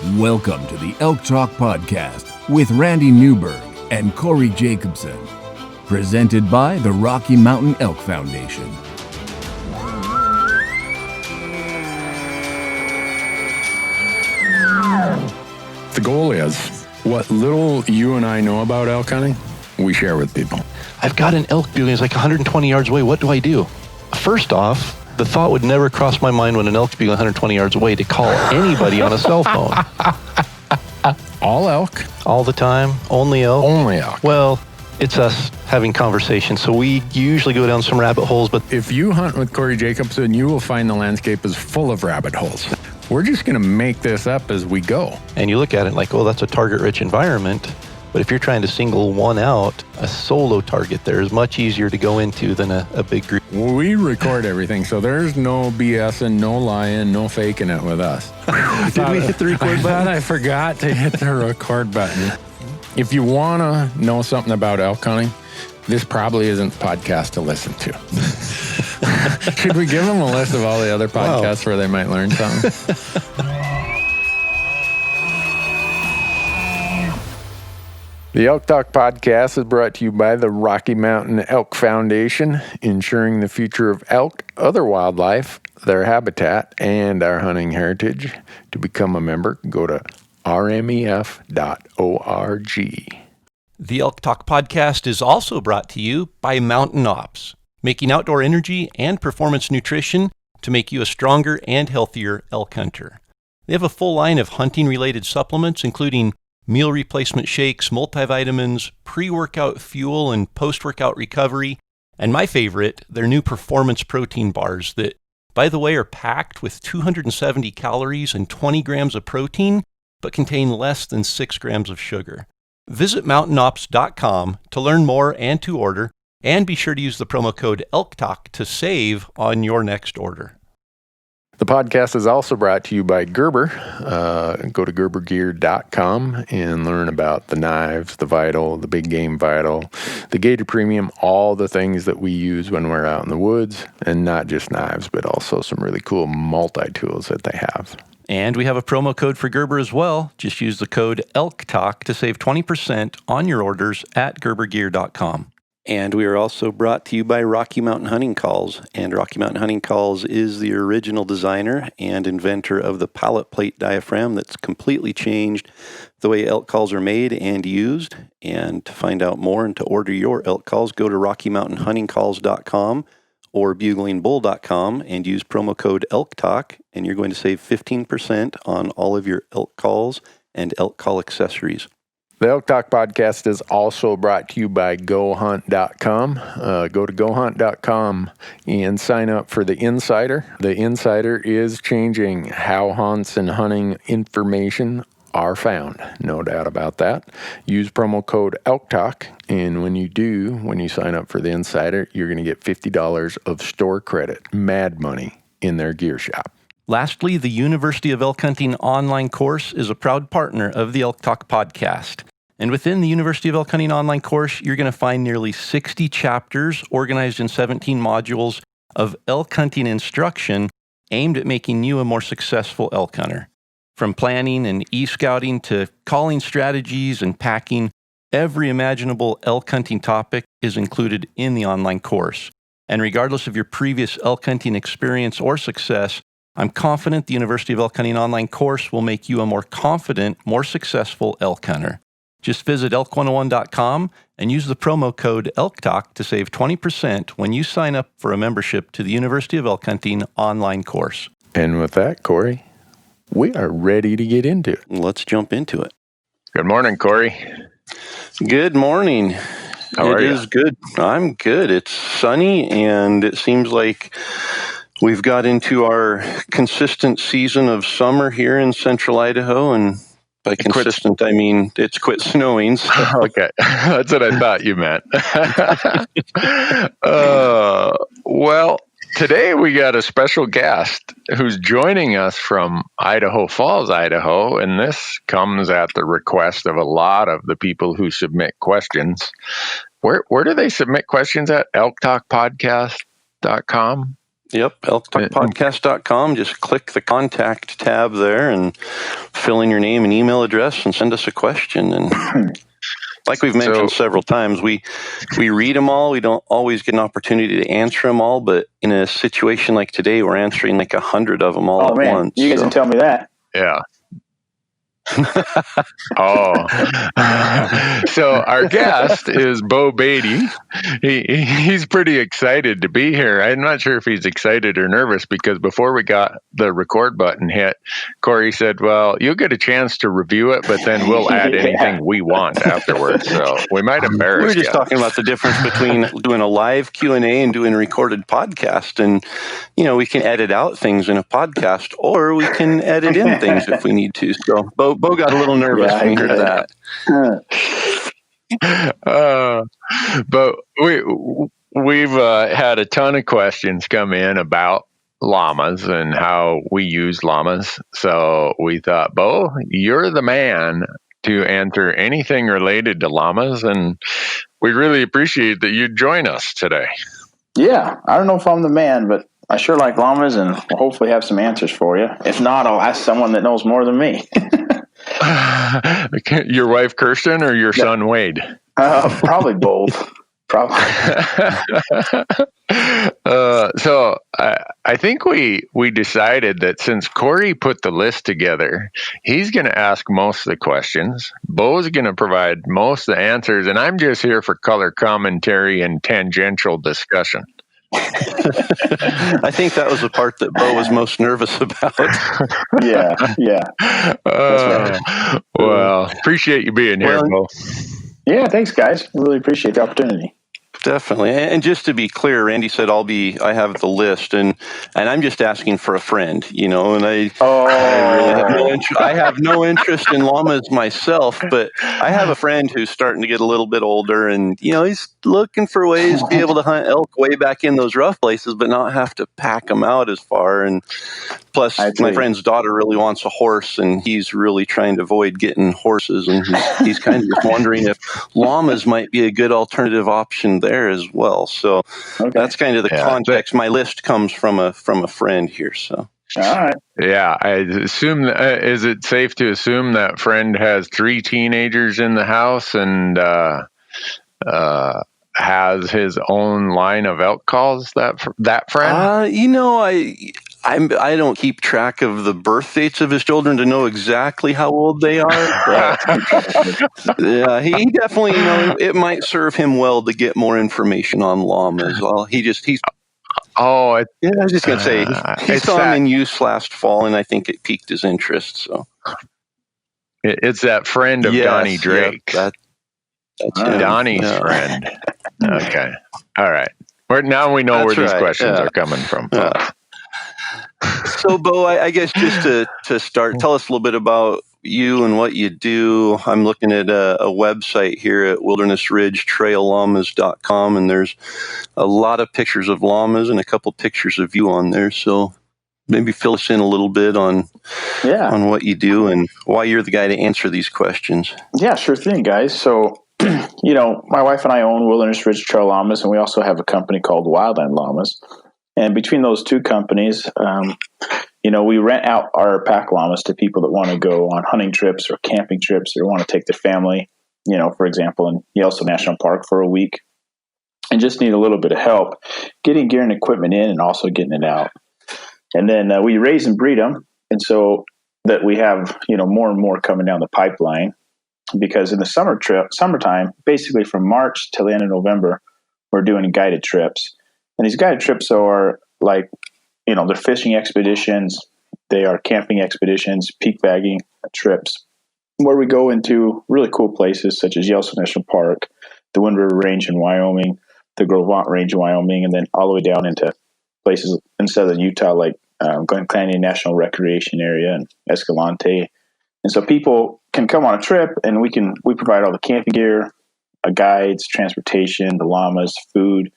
Welcome to the Elk Talk Podcast with Randy Newberg and Corey Jacobson. Presented by the Rocky Mountain Elk Foundation. The goal is, what little you and I know about elk hunting, we share with people. I've got an elk bugling, it's like 120 yards away. What do I do? First off, the thought would never cross my mind when an elk's bugling 120 yards away to call anybody on a cell phone. All elk? All the time? Only elk? Only elk. Well, it's us having conversations, so we usually go down some rabbit holes, but if you hunt with Corey Jacobson, you will find the landscape is full of rabbit holes. We're just going to make this up as we go. And you look at it like, oh, that's a target-rich environment. But if you're trying to single one out, a solo target there is much easier to go into than a big group. We record everything, so there's no BSing, no lying, no faking it with us. Did we hit the record button? I forgot to hit the record button. If you want to know something about elk hunting, this probably isn't the podcast to listen to. Should we give them a list of all the other podcasts where they might learn something? The Elk Talk Podcast is brought to you by the Rocky Mountain Elk Foundation, ensuring the future of elk, other wildlife, their habitat, and our hunting heritage. To become a member, go to rmef.org. The Elk Talk Podcast is also brought to you by Mountain Ops, making outdoor energy and performance nutrition to make you a stronger and healthier elk hunter. They have a full line of hunting-related supplements, including meal replacement shakes, multivitamins, pre-workout fuel, and post-workout recovery. And my favorite, their new performance protein bars that, by the way, are packed with 270 calories and 20 grams of protein, but contain less than 6 grams of sugar. Visit mountainops.com to learn more and to order, and be sure to use the promo code ELKTALK to save on your next order. The podcast is also brought to you by Gerber. Go to gerbergear.com and learn about the knives, the Vital, the Big Game Vital, the Gator Premium, all the things that we use when we're out in the woods, and not just knives, but also some really cool multi-tools that they have. And we have a promo code for Gerber as well. Just use the code ELKTALK to save 20% on your orders at gerbergear.com. And we are also brought to you by Rocky Mountain Hunting Calls. And Rocky Mountain Hunting Calls is the original designer and inventor of the pallet plate diaphragm that's completely changed the way elk calls are made and used. And to find out more and to order your elk calls, go to RockyMountainHuntingCalls.com or BuglingBull.com and use promo code ELKTALK, and you're going to save 15% on all of your elk calls and elk call accessories. The Elk Talk Podcast is also brought to you by GoHunt.com. Go to GoHunt.com and sign up for the Insider. The Insider is changing how hunts and hunting information are found. No doubt about that. Use promo code ELKTALK, and when you sign up for the Insider, you're going to get $50 of store credit, mad money, in their gear shop. Lastly, the University of Elk Hunting online course is a proud partner of the Elk Talk Podcast. And within the University of Elk Hunting online course, you're going to find nearly 60 chapters organized in 17 modules of elk hunting instruction aimed at making you a more successful elk hunter. From planning and e-scouting to calling strategies and packing, every imaginable elk hunting topic is included in the online course. And regardless of your previous elk hunting experience or success, I'm confident the University of Elk Hunting online course will make you a more confident, more successful elk hunter. Just visit elk101.com and use the promo code ELKTALK to save 20% when you sign up for a membership to the University of Elk Hunting online course. And with that, Corey, we are ready to get into it. Let's jump into it. Good morning, Corey. Good morning. How are you? It is good. I'm good. It's sunny, and it seems like we've got into our consistent season of summer here in central Idaho, and by consistent, I mean it's quit snowing. So. Okay, that's what I thought you meant. Well, today we got a special guest who's joining us from Idaho Falls, Idaho, and this comes at the request of a lot of the people who submit questions. Where do they submit questions at? elktalkpodcast.com? Yep, elktalkpodcast.com. Just click the contact tab there and fill in your name and email address and send us a question. And like we've mentioned several times, we read them all. We don't always get an opportunity to answer them all, but in a situation like today, we're answering like 100 of them all at once. You guys can tell me that. Yeah. So our guest is Beau Baty. He's pretty excited to be here. I'm not sure if he's excited or nervous, because before we got the record button hit, Corey said, well, you'll get a chance to review it, but then we'll add anything we want afterwards. So we might embarrass you. We were just talking about the difference between doing a live Q&A and doing a recorded podcast. And, we can edit out things in a podcast, or we can edit in things if we need to. So Beau got a little nervous when he heard that. But we've had a ton of questions come in about llamas and how we use llamas. So we thought, Beau, you're the man to answer anything related to llamas, and we really appreciate that you join us today. Yeah, I don't know if I'm the man, but I sure like llamas, and we'll hopefully have some answers for you. If not, I'll ask someone that knows more than me. Your wife, Kirsten, or your son, Wade? Probably both. Probably. So I think we decided that since Corey put the list together, he's going to ask most of the questions. Beau's going to provide most of the answers, and I'm just here for color commentary and tangential discussion. I think that was the part that Beau was most nervous about. Yeah. Right. Well, appreciate you being here, Beau. Yeah, thanks, guys. Really appreciate the opportunity. Definitely. And just to be clear, Randy said I have the list, and I'm just asking for a friend, and I really have no interest in llamas myself, but I have a friend who's starting to get a little bit older, and, he's looking for ways to be able to hunt elk way back in those rough places, but not have to pack them out as far. And plus, my friend's daughter really wants a horse, and he's really trying to avoid getting horses, and he's kind of just wondering if llamas might be a good alternative option there as well. So that's kind of the context. My list comes from a friend here. So all right. Yeah, I assume. Is it safe to assume that friend has 3 teenagers in the house and has his own line of elk calls? That friend. I don't keep track of the birth dates of his children to know exactly how old they are. Yeah, he definitely, it might serve him well to get more information on llamas. Well, I was just going to say, he saw them in use last fall, and I think it piqued his interest. So it's that friend of Donnie Drake. That's Donnie's friend. Okay. All right. Now we know where these questions are coming from. So, Beau, I guess just to start, tell us a little bit about you and what you do. I'm looking at a website here at wildernessridgetrailllamas.com, and there's a lot of pictures of llamas and a couple pictures of you on there. So maybe fill us in a little bit on what you do and why you're the guy to answer these questions. Yeah, sure thing, guys. So, my wife and I own Wilderness Ridge Trail Llamas, and we also have a company called Wildland Llamas. And between those two companies, we rent out our pack llamas to people that want to go on hunting trips or camping trips or want to take their family, for example, in Yellowstone National Park for a week and just need a little bit of help getting gear and equipment in and also getting it out. And then we raise and breed them. And so that we have, more and more coming down the pipeline, because in the summertime, basically from March till the end of November, we're doing guided trips. And these guided trips are like, they're fishing expeditions, they are camping expeditions, peak bagging trips, where we go into really cool places such as Yellowstone National Park, the Wind River Range in Wyoming, the Gros Ventre Range in Wyoming, and then all the way down into places in southern Utah like Glen Canyon National Recreation Area and Escalante. And so people can come on a trip, and we provide all the camping gear, guides, transportation, the llamas, food,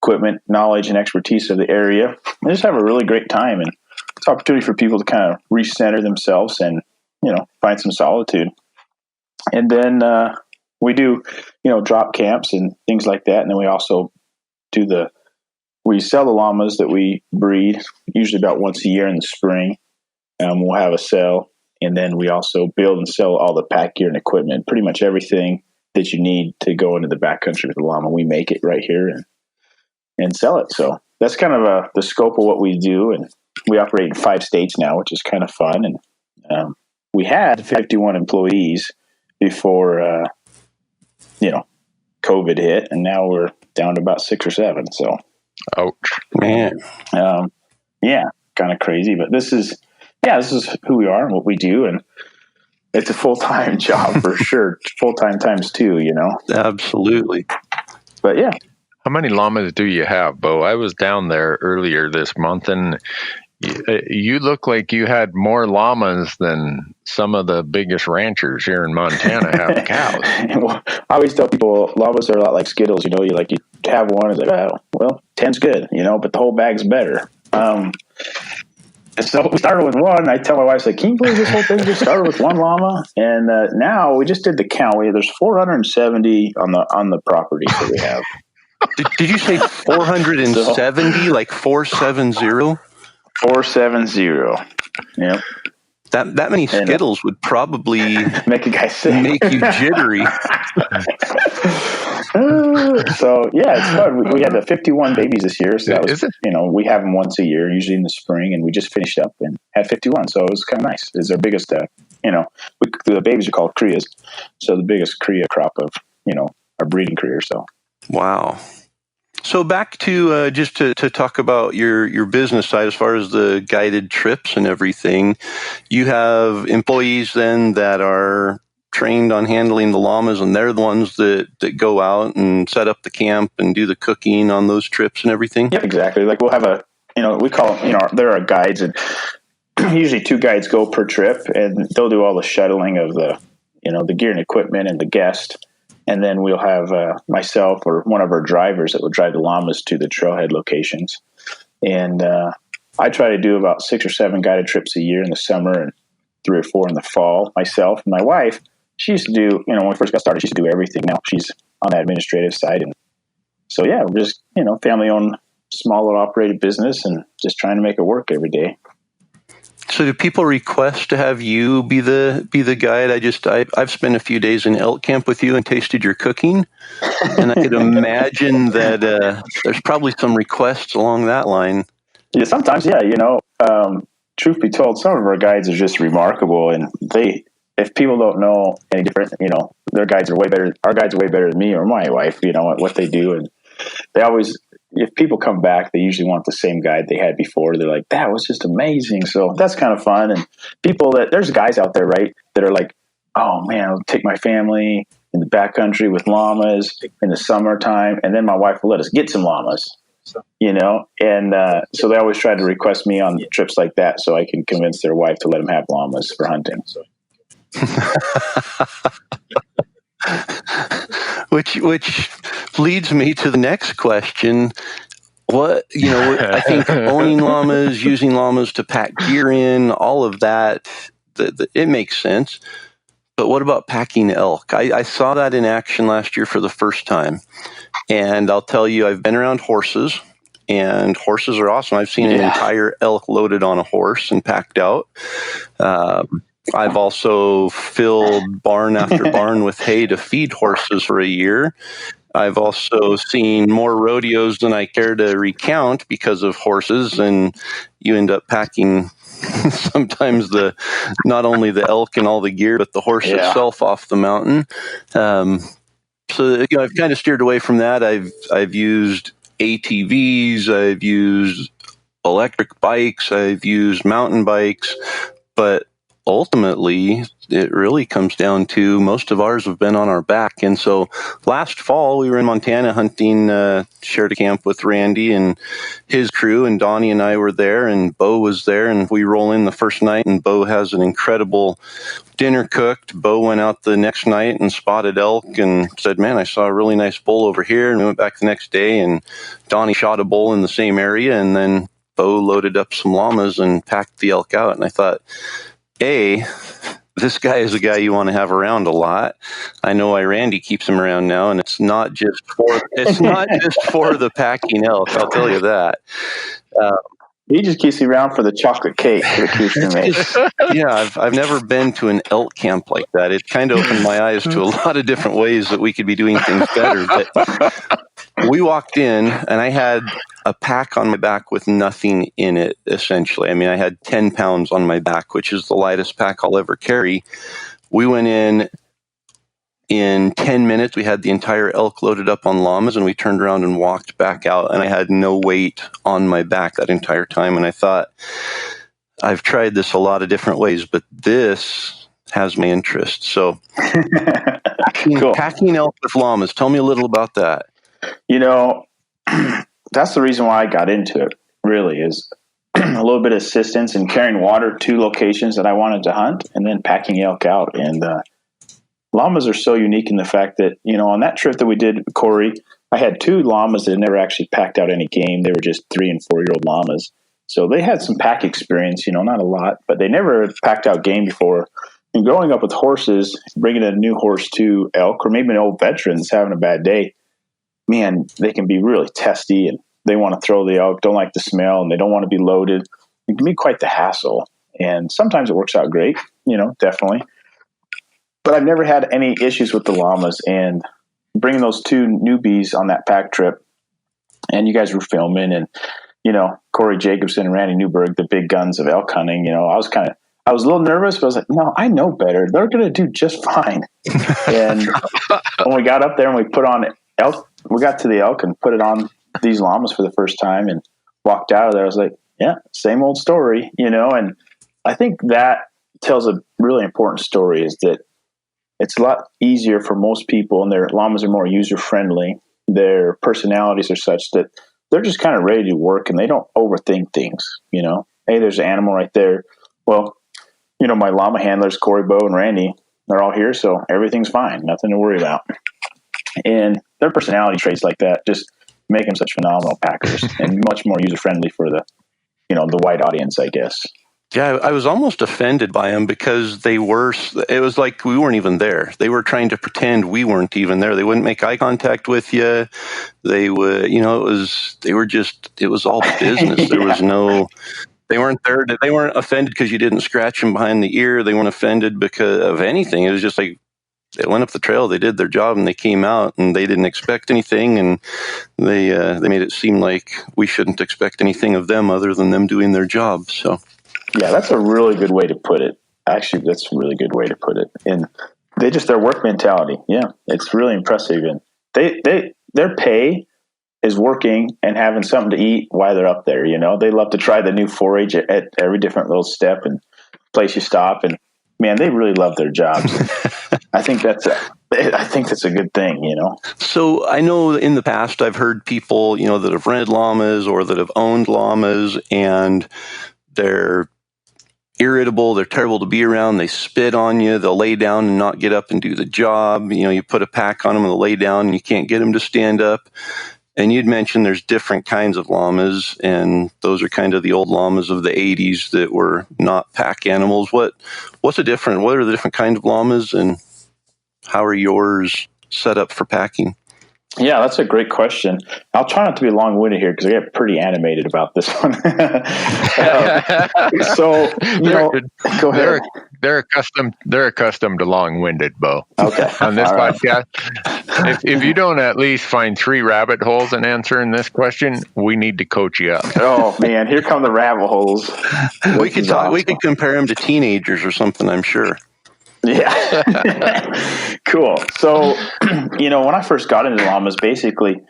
equipment, knowledge, and expertise of the area, and just have a really great time. And it's an opportunity for people to kind of recenter themselves and, find some solitude. And then we do, drop camps and things like that. And then we also do the we sell the llamas that we breed, usually about once a year in the spring. We'll have a sale, and then we also build and sell all the pack gear and equipment, pretty much everything that you need to go into the backcountry with the llama. We make it right here and sell it. So that's kind of the scope of what we do, and we operate in 5 states now, which is kind of fun. And we had 51 employees before, COVID hit, and now we're down to about 6 or 7. So, ouch, man. Yeah, kind of crazy, but this is who we are and what we do, and it's a full-time job for sure. Full-time times 2, Absolutely. But yeah. How many llamas do you have, Beau? I was down there earlier this month, and you look like you had more llamas than some of the biggest ranchers here in Montana have cows. Well, I always tell people llamas are a lot like Skittles. You have one, it's like, oh, well, 10's good, but the whole bag's better. So we started with one. I tell my wife, can you believe this whole thing just started with one llama? And now we just did the count. There's 470 on the property that we have. Did you say 470, like 470? 470. Yep. That many Skittles would probably make a guy sick. Make you jittery. So yeah, it's fun. We had the 51 babies this year, so that was we have them once a year, usually in the spring, and we just finished up and had 51. So it was kind of nice. It's our biggest, the babies are called crias, so the biggest cria crop of our breeding career. So wow. So back to just to talk about your business side as far as the guided trips and everything. You have employees then that are trained on handling the llamas, and they're the ones that go out and set up the camp and do the cooking on those trips and everything? Yep, exactly. Like we'll have we call them, there are guides, and usually 2 guides go per trip, and they'll do all the shuttling of the gear and equipment and the guest. And then we'll have myself or one of our drivers that will drive the llamas to the trailhead locations. And I try to do about 6 or 7 guided trips a year in the summer and 3 or 4 in the fall. Myself and my wife, she used to do, when we first got started, she used to do everything. Now she's on the administrative side. And so, yeah, we're just, family-owned, small little operated business and just trying to make it work every day. So do people request to have you be the guide? I've spent a few days in elk camp with you and tasted your cooking, and I could imagine that there's probably some requests along that line. Yeah, sometimes, yeah. Truth be told, some of our guides are just remarkable, and if people don't know any different, their guides are way better. Our guides are way better than me or my wife. What they do, and they always. If people come back, they usually want the same guide they had before. They're like, that was just amazing. So that's kind of fun. And there's guys out there, right, that are like, oh man, I'll take my family in the backcountry with llamas in the summertime. And then my wife will let us get some llamas, and so they always try to request me on trips like that so I can convince their wife to let them have llamas for hunting. So. Which leads me to the next question. I think owning llamas, using llamas to pack gear in, all of that, it makes sense. But what about packing elk? I saw that in action last year for the first time. And I'll tell you, I've been around horses, and horses are awesome. I've seen an entire elk loaded on a horse and packed out. I've also filled barn after barn with hay to feed horses for a year. I've also seen more rodeos than I care to recount because of horses, and you end up packing sometimes not only the elk and all the gear, but the horse itself off the mountain. So I've kind of steered away from that. I've used ATVs, I've used electric bikes, I've used mountain bikes, but ultimately, it really comes down to most of ours have been on our back. And so last fall, we were in Montana hunting, shared a camp with Randy and his crew, and Donnie and I were there, and Beau was there, and we roll in the first night, and Beau has an incredible dinner cooked. Beau went out the next night and spotted elk and said, man, I saw a really nice bull over here. And we went back the next day, and Donnie shot a bull in the same area, and then Beau loaded up some llamas and packed the elk out. And I thought, this guy is a guy you want to have around a lot. I know why Randy keeps him around now, and it's not just for the packing elk. I'll tell you that. He just keeps me around for the chocolate cake that Kirsten makes. Yeah, I've never been to an elk camp like that. It kind of opened my eyes to a lot of different ways that we could be doing things better. But we walked in, and I had a pack on my back with nothing in it, essentially. I mean, I had 10 pounds on my back, which is the lightest pack I'll ever carry. We went in 10 minutes. We had the entire elk loaded up on llamas, and we turned around and walked back out, and I had no weight on my back that entire time. And I thought, I've tried this a lot of different ways, but this has my interest. So Cool. Packing elk with llamas. Tell me a little about that. You know, that's the reason why I got into it, really, is a little bit of assistance in carrying water to locations that I wanted to hunt, and then packing elk out. And llamas are so unique in the fact that, you know, on that trip that we did, Corey, I had 2 llamas that had never actually packed out any game. They were just 3 and 4-year-old llamas. So they had some pack experience, you know, not a lot, but they never packed out game before. And growing up with horses, bringing a new horse to elk, or maybe an old veteran that's having a bad day, man, they can be really testy, and they want to throw the elk, don't like the smell, and they don't want to be loaded. It can be quite the hassle. And sometimes it works out great, you know, definitely. But I've never had any issues with the llamas. And bringing those 2 newbies on that pack trip, and you guys were filming, and, you know, Corey Jacobson and Randy Newberg, the big guns of elk hunting, you know, I was a little nervous, but I was like, no, I know better. They're going to do just fine. And when we got up there and we put on elk, we got to the elk and put it on these llamas for the first time and walked out of there. I was like, yeah, same old story, you know. And I think that tells a really important story, is that it's a lot easier for most people, and their llamas are more user-friendly. Their personalities are such that they're just kind of ready to work, and they don't overthink things, you know. Hey, there's an animal right there. Well, you know, my llama handlers, Corey, Beau, and Randy, they're all here, so everything's fine. Nothing to worry about. And their personality traits like that just make them such phenomenal packers and much more user-friendly for the, you know, the wide audience, I guess. Yeah, I was almost offended by them because it was like we weren't even there. They were trying to pretend we weren't even there. They wouldn't make eye contact with you. They would, you know, it was all business. There was they weren't there. They weren't offended because you didn't scratch them behind the ear. They weren't offended because of anything. It was just like, they went up the trail, they did their job, and they came out, and they didn't expect anything, and they made it seem like we shouldn't expect anything of them other than them doing their job. So. Yeah, that's a really good way to put it. Actually, that's a really good way to put it. And their work mentality. Yeah, it's really impressive. And their pay is working and having something to eat while they're up there. You know, they love to try the new forage at every different little step and place you stop. And man, they really love their jobs. I think that's a good thing, you know. So I know in the past I've heard people, you know, that have rented llamas or that have owned llamas, and they're irritable, they're terrible to be around, they spit on you, they'll lay down and not get up and do the job. You know, you put a pack on them and they'll lay down and you can't get them to stand up. And you'd mentioned there's different kinds of llamas, and those are kind of the old llamas of the 80s that were not pack animals. What are the different kinds of llamas, and how are yours set up for packing? Yeah, that's a great question. I'll try not to be long-winded here because I get pretty animated about this one. So, you know, go ahead. They're accustomed to long-winded, Beau. Okay. On this All right. podcast, if you don't at least find 3 rabbit holes in answering this question, we need to coach you up. Oh man, here come the rabbit holes. We could compare them to teenagers or something, I'm sure. Yeah. Cool. So, you know, when I first got into llamas, basically,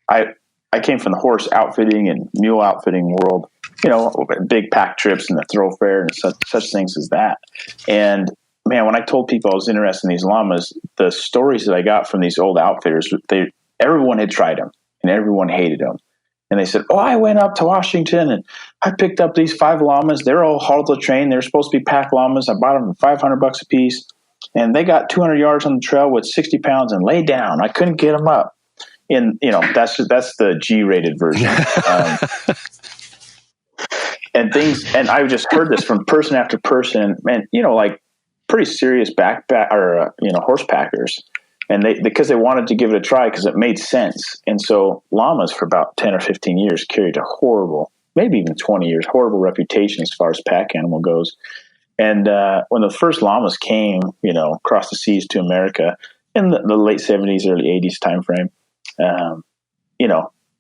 I came from the horse outfitting and mule outfitting world, you know, big pack trips and the thoroughfare and such things as that. And man, when I told people I was interested in these llamas, the stories that I got from these old outfitters, everyone had tried them and everyone hated them. And they said, oh, I went up to Washington and I picked up these 5 llamas. They're all halter trained. They're supposed to be pack llamas. I bought them for $500 a piece. And they got 200 yards on the trail with 60 pounds and laid down. I couldn't get them up. And, you know, that's the G-rated version. And I just heard this from person after person. And, you know, like pretty serious horse packers. And because they wanted to give it a try because it made sense. And so llamas for about 10 or 15 years carried a horrible, maybe even 20 years, horrible reputation as far as pack animal goes. And when the first llamas came, across the seas to America in the late 70s, early 80s timeframe,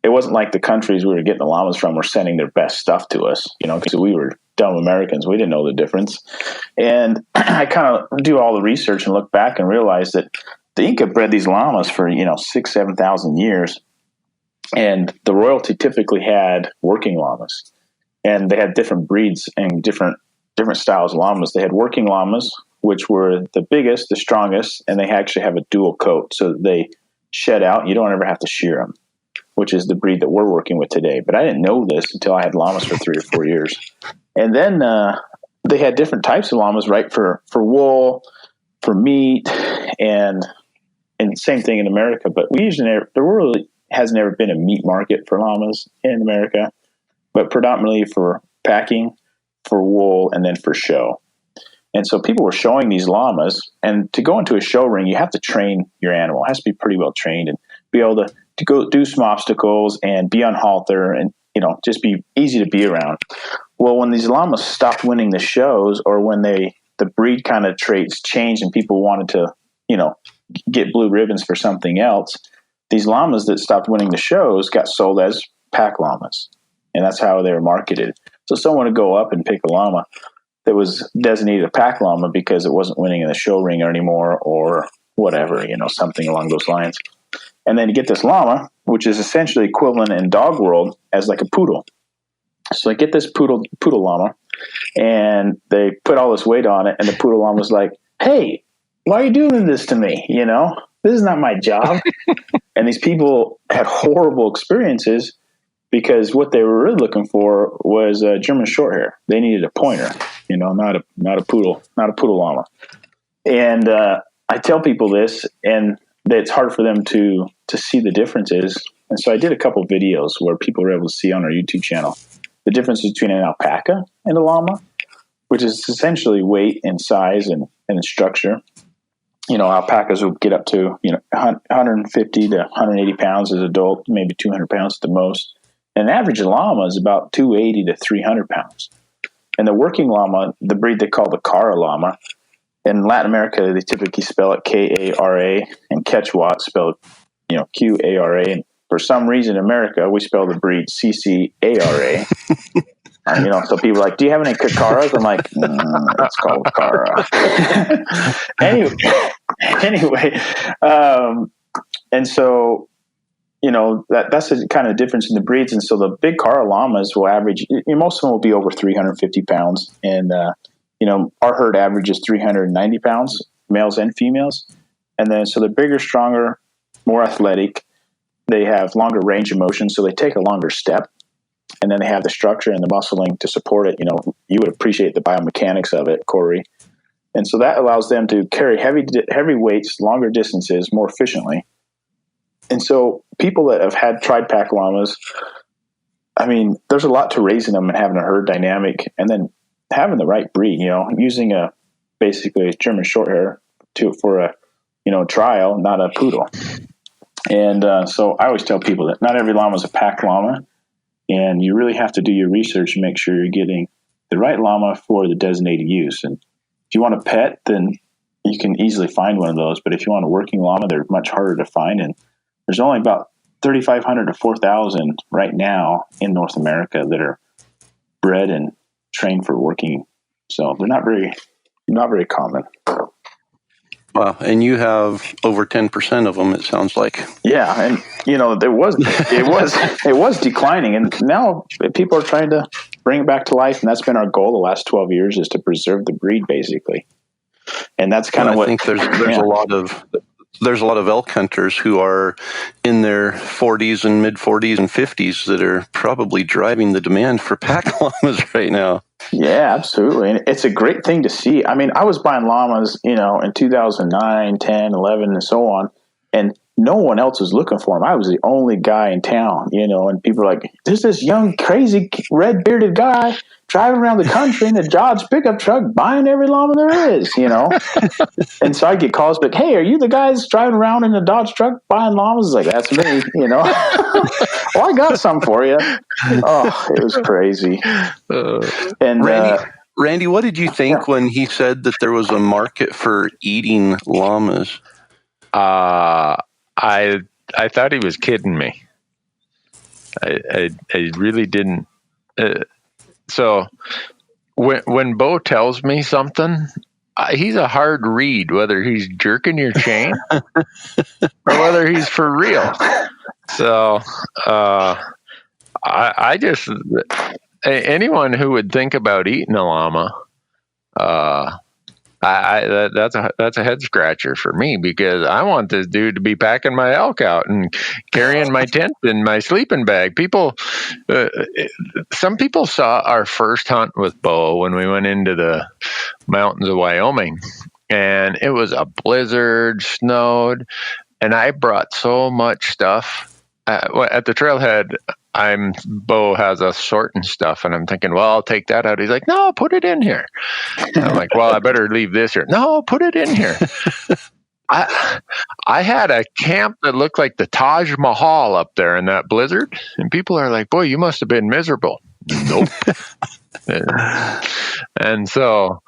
it wasn't like the countries we were getting the llamas from were sending their best stuff to us, because we were dumb Americans. We didn't know the difference. And I kind of do all the research and look back and realize that the Inca bred these llamas for, 6,000, 7,000 years. And the royalty typically had working llamas. And they had different breeds and different styles of llamas. They had working llamas, which were the biggest, the strongest, and they actually have a dual coat. So they shed out. You don't ever have to shear them, which is the breed that we're working with today. But I didn't know this until I had llamas for 3 or 4 years. And then they had different types of llamas, right, for wool, for meat, and same thing in America. But there really has never been a meat market for llamas in America, but predominantly for packing, for wool, and then for show. And so people were showing these llamas, and to go into a show ring, you have to train your animal. It has to be pretty well trained and be able to go do some obstacles and be on halter and, just be easy to be around. Well, when these llamas stopped winning the shows, or when the breed kind of traits changed and people wanted to, get blue ribbons for something else, these llamas that stopped winning the shows got sold as pack llamas. And that's how they were marketed. So someone would go up and pick a llama that was designated a pack llama because it wasn't winning in the show ring anymore, or whatever, something along those lines. And then you get this llama, which is essentially equivalent in dog world as like a poodle. So I get this poodle llama, and they put all this weight on it, and the poodle llama was like, "Hey, why are you doing this to me? This is not my job." And these people had horrible experiences because what they were really looking for was a German short hair. They needed a pointer, not a poodle llama. And I tell people this, and that it's hard for them to see the differences. And so I did a couple videos where people were able to see on our YouTube channel the difference between an alpaca and a llama, which is essentially weight and size and structure. Alpacas will get up to 150 to 180 pounds as adult, maybe 200 pounds at the most. And an average llama is about 280 to 300 pounds. And the working llama, the breed they call the Cara llama, in Latin America, they typically spell it Kara, and Quechua spell it, Qara. And for some reason in America, we spell the breed Ccara. So people are like, "Do you have any Cacaras?" I'm like, "It's called Cara." anyway, and so, that's the kind of difference in the breeds. And so the big Cara llamas will average, most of them will be over 350 pounds. And, our herd averages 390 pounds, males and females. And then, so they're bigger, stronger, more athletic. They have longer range of motion, so they take a longer step. And then they have the structure and the muscling to support it. You would appreciate the biomechanics of it, Corey. And so that allows them to carry heavy weights, longer distances, more efficiently. And so people that have tried pack llamas, there's a lot to raising them and having a herd dynamic, and then having the right breed, using basically a German short hair for a trial, not a poodle. And so I always tell people that not every llama is a pack llama, and you really have to do your research and make sure you're getting the right llama for the designated use. And if you want a pet, then you can easily find one of those. But if you want a working llama, they're much harder to find. And there's only about 3,500 to 4,000 right now in North America that are bred and trained for working. So they're not very common. Wow. And you have over 10% of them, it sounds like. Yeah. And, it was declining. And now people are trying to bring it back to life. And that's been our goal the last 12 years, is to preserve the breed, basically. And that's kind of what I think there's a lot of elk hunters who are in their 40s and mid 40s and 50s that are probably driving the demand for pack llamas right now. Yeah, absolutely. And it's a great thing to see. I was buying llamas, in 2009, 10, 11, and so on. And no one else was looking for him. I was the only guy in town, and people are like, there's this young, crazy, red-bearded guy driving around the country in a Dodge pickup truck buying every llama there is, And so I get calls like, hey, are you the guys driving around in a Dodge truck buying llamas? Like, that's me, Well, I got some for you. Oh, it was crazy. And Randy, what did you think when he said that there was a market for eating llamas? I thought he was kidding me. I really didn't. So when Beau tells me something, he's a hard read, whether he's jerking your chain or whether he's for real. So I just, anyone who would think about eating a llama, that's a head scratcher for me, because I want this dude to be packing my elk out and carrying my tent and my sleeping bag. Some people saw our first hunt with Beau when we went into the mountains of Wyoming, and it was a blizzard, snowed, and I brought so much stuff. At the trailhead, Beau has us sorting stuff, and I'm thinking, well, I'll take that out. He's like, no, put it in here. I'm like, well, I better leave this here. No, put it in here. I had a camp that looked like the Taj Mahal up there in that blizzard, and people are like, boy, you must have been miserable. Nope. And so,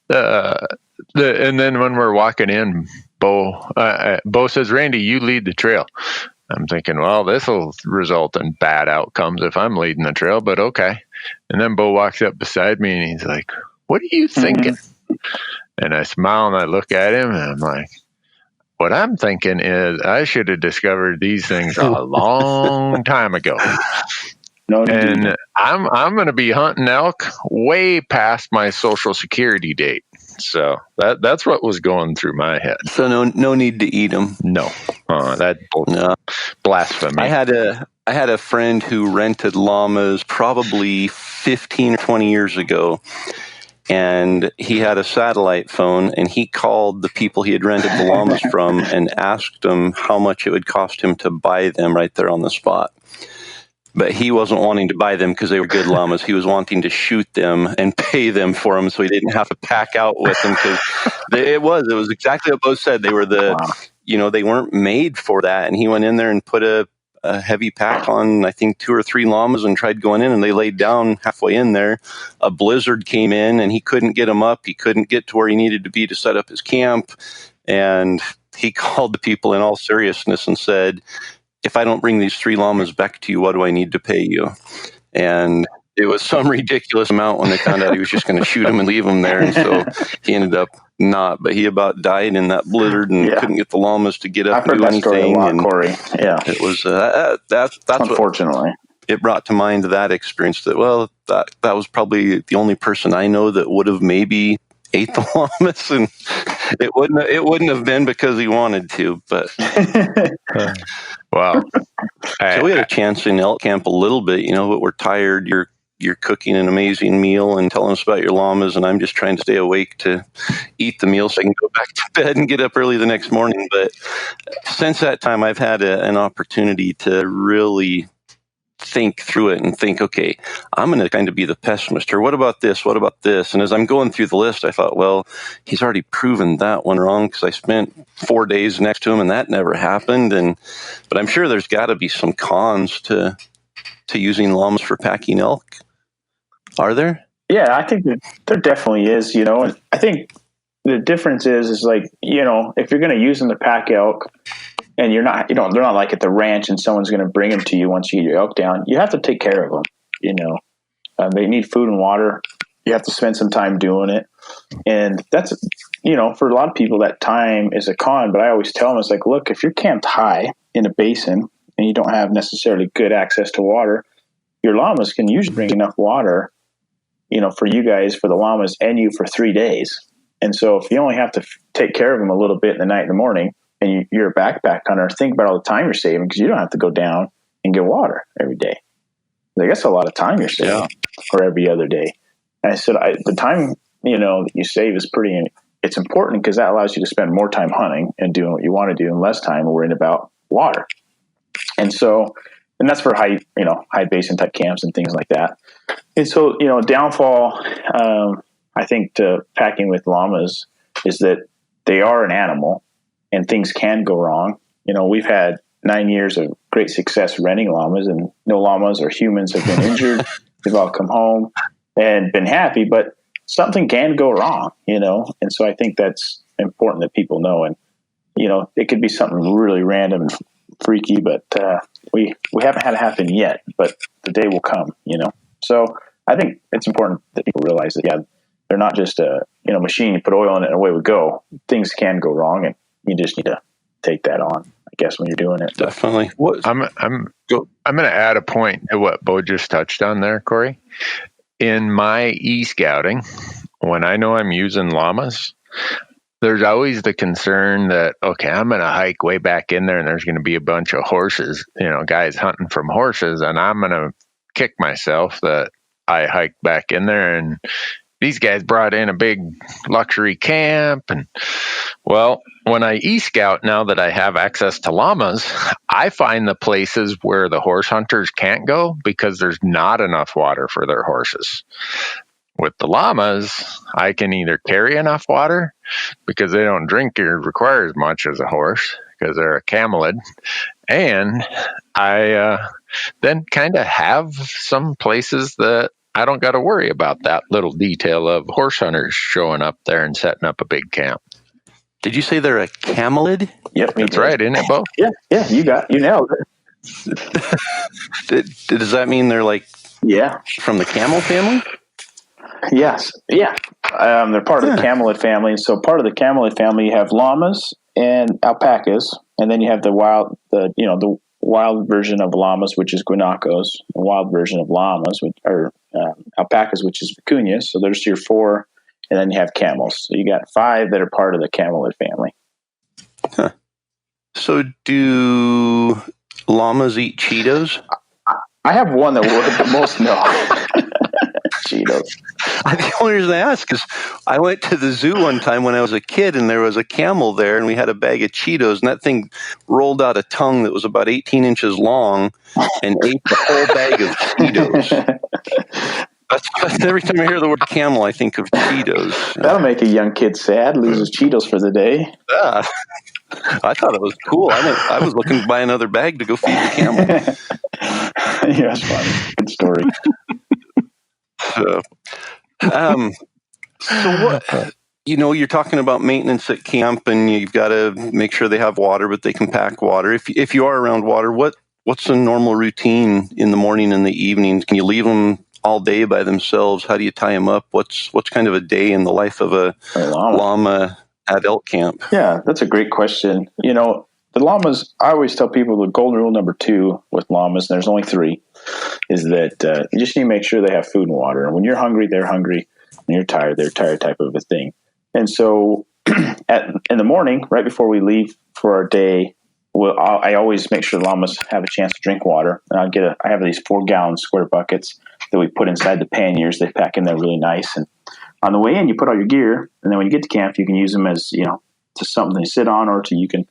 and then when we're walking in, Beau says, Randy, you lead the trail. I'm thinking, well, this will result in bad outcomes if I'm leading the trail, but okay. And then Beau walks up beside me and he's like, what are you thinking? And I smile and I look at him and I'm like, what I'm thinking is I should have discovered these things a long time ago. And I'm going to be hunting elk way past my Social Security date. So that's what was going through my head. So no need to eat them. No, no. Blasphemy. I had a friend who rented llamas probably 15 or 20 years ago, and he had a satellite phone, and he called the people he had rented the llamas from and asked them how much it would cost him to buy them right there on the spot. But he wasn't wanting to buy them because they were good llamas. He was wanting to shoot them and pay them for them so he didn't have to pack out with them, because it was exactly what Beau said. They were they weren't made for that. And he went in there and put a heavy pack on, I think 2 or 3 llamas, and tried going in, and they laid down halfway in there. A blizzard came in and he couldn't get them up. He couldn't get to where he needed to be to set up his camp. And he called the people in all seriousness and said, if I don't bring these 3 llamas back to you, what do I need to pay you? And it was some ridiculous amount when they found out he was just going to shoot them and leave them there. And so he ended up not, but he about died in that blizzard and couldn't get the llamas to get up and do anything. I've heard that story a lot, Corey. Yeah. It was, that's unfortunately. It brought to mind that experience that was probably the only person I know that would have maybe ate the llamas, and it wouldn't have been because he wanted to, but wow. So we had a chance in elk camp a little bit, but we're tired. You're cooking an amazing meal and telling us about your llamas, and I'm just trying to stay awake to eat the meal so I can go back to bed and get up early the next morning. But since that time, I've had an opportunity to really think through it and think, okay, I'm going to kind of be the pessimist, or what about this? What about this? And as I'm going through the list, I thought, well, he's already proven that one wrong, because I spent 4 days next to him and that never happened. But I'm sure there's got to be some cons to using llamas for packing elk. Are there? Yeah, I think that there definitely is, and I think the difference is like, if you're going to use them to pack elk, and they're not like at the ranch and someone's going to bring them to you once you get your elk down, you have to take care of them. They need food and water. You have to spend some time doing it. And that's, for a lot of people, that time is a con, but I always tell them, it's like, look, if you're camped high in a basin and you don't have necessarily good access to water, your llamas can usually bring enough water, for you guys, for the llamas and you for 3 days. And so if you only have to take care of them a little bit in the night and the morning, and you're a backpack hunter, think about all the time you're saving, because you don't have to go down and get water every day. I guess a lot of time you're saving, or every other day. And I said, the time, that you save is it's important, because that allows you to spend more time hunting and doing what you want to do, and less time worrying about water. And that's for high basin type camps and things like that. And so, downfall, I think, to packing with llamas is that they are an animal and things can go wrong. We've had 9 years of great success renting llamas, and no llamas or humans have been injured. They've all come home and been happy, but something can go wrong, and so I think that's important that people know. And, it could be something really random and freaky, but we haven't had it happen yet, but the day will come, So I think it's important that people realize that, they're not just a machine. You put oil in it and away we go. Things can go wrong, and you just need to take that on, I guess, when you're doing it. Definitely. I'm going to add a point to what Beau just touched on there, Corey. In my e-scouting, when I know I'm using llamas, there's always the concern that, okay, I'm going to hike way back in there and there's going to be a bunch of horses, guys hunting from horses, and I'm going to kick myself that I hiked back in there and these guys brought in a big luxury camp. And well, when I e-scout, now that I have access to llamas, I find the places where the horse hunters can't go because there's not enough water for their horses. With the llamas, I can either carry enough water because they don't drink or require as much as a horse because they're a camelid. And I then kind of have some places that I don't got to worry about that little detail of horse hunters showing up there and setting up a big camp. Did you say they're a camelid? Yep, that's right, isn't it, Beau? Yeah, you nailed it. Does that mean they're from the camel family? Yes, yeah. They're part of the camelid family. So part of the camelid family, you have llamas and alpacas, and then you have the wild version of llamas, which is guanacos, the wild version of llamas, which are alpacas, which is vicuñas. So there's your 4, and then you have camels. So you got 5 that are part of the camelid family. Huh. So do llamas eat Cheetos? I have one that would, the most no. Cheetos. The only reason I ask is I went to the zoo one time when I was a kid, and there was a camel there, and we had a bag of Cheetos, and that thing rolled out a tongue that was about 18 inches long and ate the whole bag of Cheetos. That's every time I hear the word camel, I think of Cheetos. That'll make a young kid sad, loses Cheetos for the day. Yeah. I thought it was cool. I was looking to buy another bag to go feed the camel. Yeah, that's funny. Good story. So what, you're talking about maintenance at camp, and you've got to make sure they have water, but they can pack water. If you are around water, what's a normal routine in the morning and the evenings? Can you leave them all day by themselves? How do you tie them up? What's kind of a day in the life of a llama at elk camp? Yeah, that's a great question. The llamas, I always tell people the golden rule number 2 with llamas, and there's only 3, is that you just need to make sure they have food and water. And when you're hungry, they're hungry. When you're tired, they're tired, type of a thing. And so in the morning, right before we leave for our day, I always make sure the llamas have a chance to drink water. And I have these 4-gallon square buckets that we put inside the panniers. They pack in there really nice. And on the way in, you put all your gear. And then when you get to camp, you can use them as, to something to sit on, or you can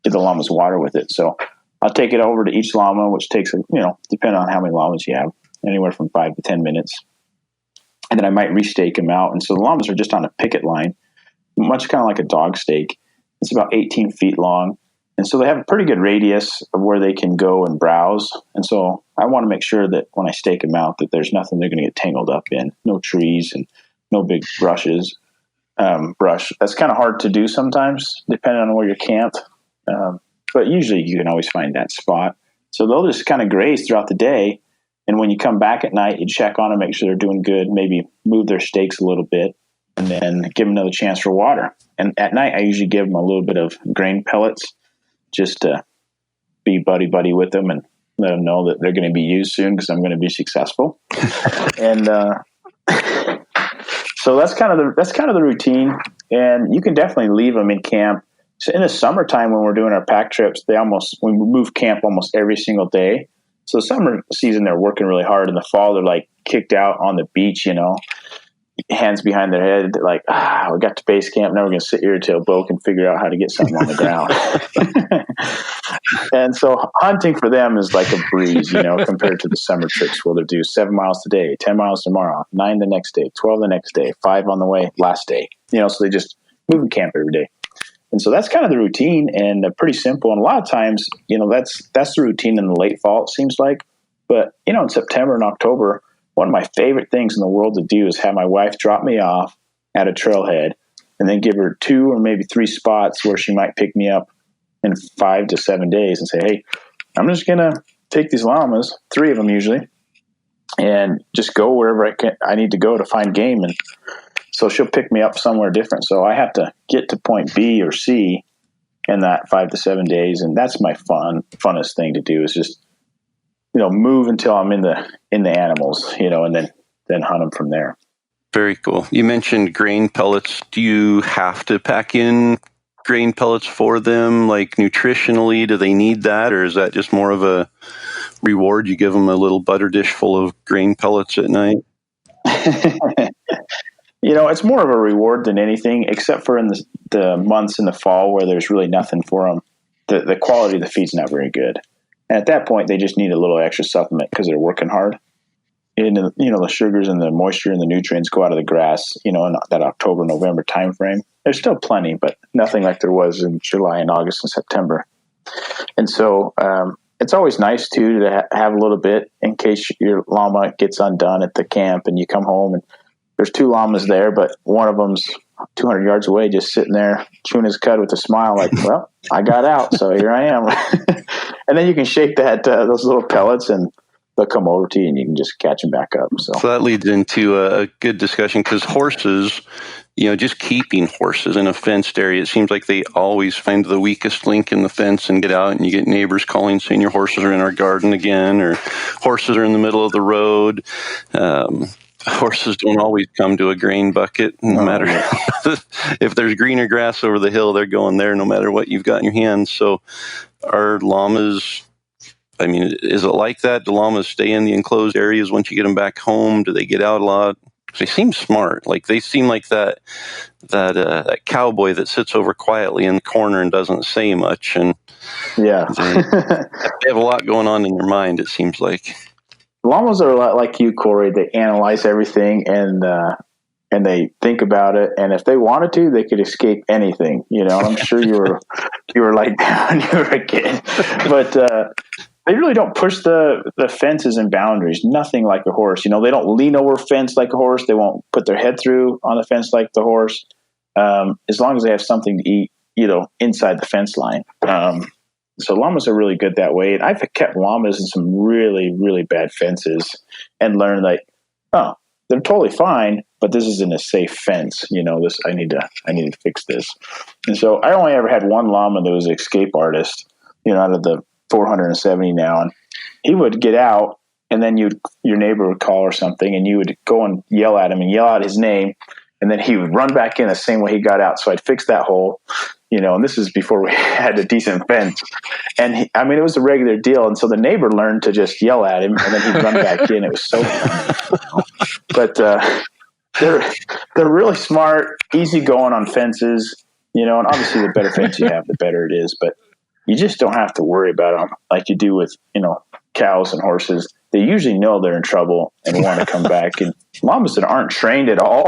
get the llamas water with it. So I'll take it over to each llama, which takes, depending on how many llamas you have, anywhere from 5 to 10 minutes. And then I might restake them out. And so the llamas are just on a picket line, much kind of like a dog stake. It's about 18 feet long. And so they have a pretty good radius of where they can go and browse. And so I want to make sure that when I stake them out, that there's nothing they're going to get tangled up in. No trees and no big brush. That's kind of hard to do sometimes, depending on where you're camped. But usually you can always find that spot. So they'll just kind of graze throughout the day. And when you come back at night, you check on them, make sure they're doing good, maybe move their stakes a little bit, and then give them another chance for water. And at night, I usually give them a little bit of grain pellets just to be buddy with them and let them know that they're going to be used soon because I'm going to be successful. And so that's kind of the routine. And you can definitely leave them in camp. So in the summertime, when we're doing our pack trips, we move camp almost every single day. So summer season, they're working really hard. In the fall, they're like kicked out on the beach, hands behind their head, like, we got to base camp. Now we're going to sit here until Beau can figure out how to get something on the ground. And so hunting for them is like a breeze, compared to the summer trips where they do 7 miles today, 10 miles tomorrow, 9 the next day, 12 the next day, 5 on the way last day, so they just move and camp every day. And so that's kind of the routine, and pretty simple. And a lot of times, that's the routine in the late fall, it seems like. But, in September and October, one of my favorite things in the world to do is have my wife drop me off at a trailhead and then give her 2 or maybe 3 spots where she might pick me up in 5 to 7 days and say, hey, I'm just going to take these llamas, 3 of them usually, and just go wherever I need to go to find game. And so she'll pick me up somewhere different. So I have to get to point B or C in that 5 to 7 days. And that's my funnest thing to do is just, move until I'm in the animals, and then hunt them from there. Very cool. You mentioned grain pellets. Do you have to pack in grain pellets for them, like nutritionally? Do they need that, or is that just more of a reward? You give them a little butter dish full of grain pellets at night? It's more of a reward than anything, except for in the months in the fall where there's really nothing for them. The quality of the feed's not very good. And at that point, they just need a little extra supplement because they're working hard. And, the sugars and the moisture and the nutrients go out of the grass, in that October, November time frame. There's still plenty, but nothing like there was in July and August and September. And so it's always nice, too, to have a little bit in case your llama gets undone at the camp and you come home and there's 2 llamas there, but one of them's 200 yards away just sitting there chewing his cud with a smile like, well, I got out, so here I am. And then you can shake those little pellets and they'll come over to you and you can just catch them back up. So that leads into a good discussion because horses, just keeping horses in a fenced area, it seems like they always find the weakest link in the fence and get out, and you get neighbors calling saying your horses are in our garden again, or horses are in the middle of the road. Horses don't always come to a grain bucket, no matter if there's greener grass over the hill, they're going there no matter what you've got in your hands. So are llamas, is it like that? Do llamas stay in the enclosed areas once you get them back home? Do they get out a lot? They seem smart. Like they seem like that cowboy that sits over quietly in the corner and doesn't say much. And yeah, they have a lot going on in their mind, it seems like. Llamas are a lot like you, Corey. They analyze everything and they think about it. And if they wanted to, they could escape anything. I'm sure you were like that when you were a kid. But they really don't push the fences and boundaries. Nothing like a horse. They don't lean over a fence like a horse. They won't put their head through on the fence like the horse. As long as they have something to eat, inside the fence line. So llamas are really good that way. And I've kept llamas in some really, really bad fences and learned that, they're totally fine, but this isn't a safe fence. I need to fix this. And so I only ever had one llama that was an escape artist, out of the 470 now. And he would get out and then your neighbor would call or something and you would go and yell at him and yell out his name. And then he would run back in the same way he got out. So I'd fix that hole. And this is before we had a decent fence. And it was a regular deal. And so the neighbor learned to just yell at him and then he'd run back in. It was so funny. But they're really smart, easy going on fences, and obviously the better fence you have, the better it is. But you just don't have to worry about them like you do with, cows and horses. They usually know they're in trouble and want to come back. And llamas that aren't trained at all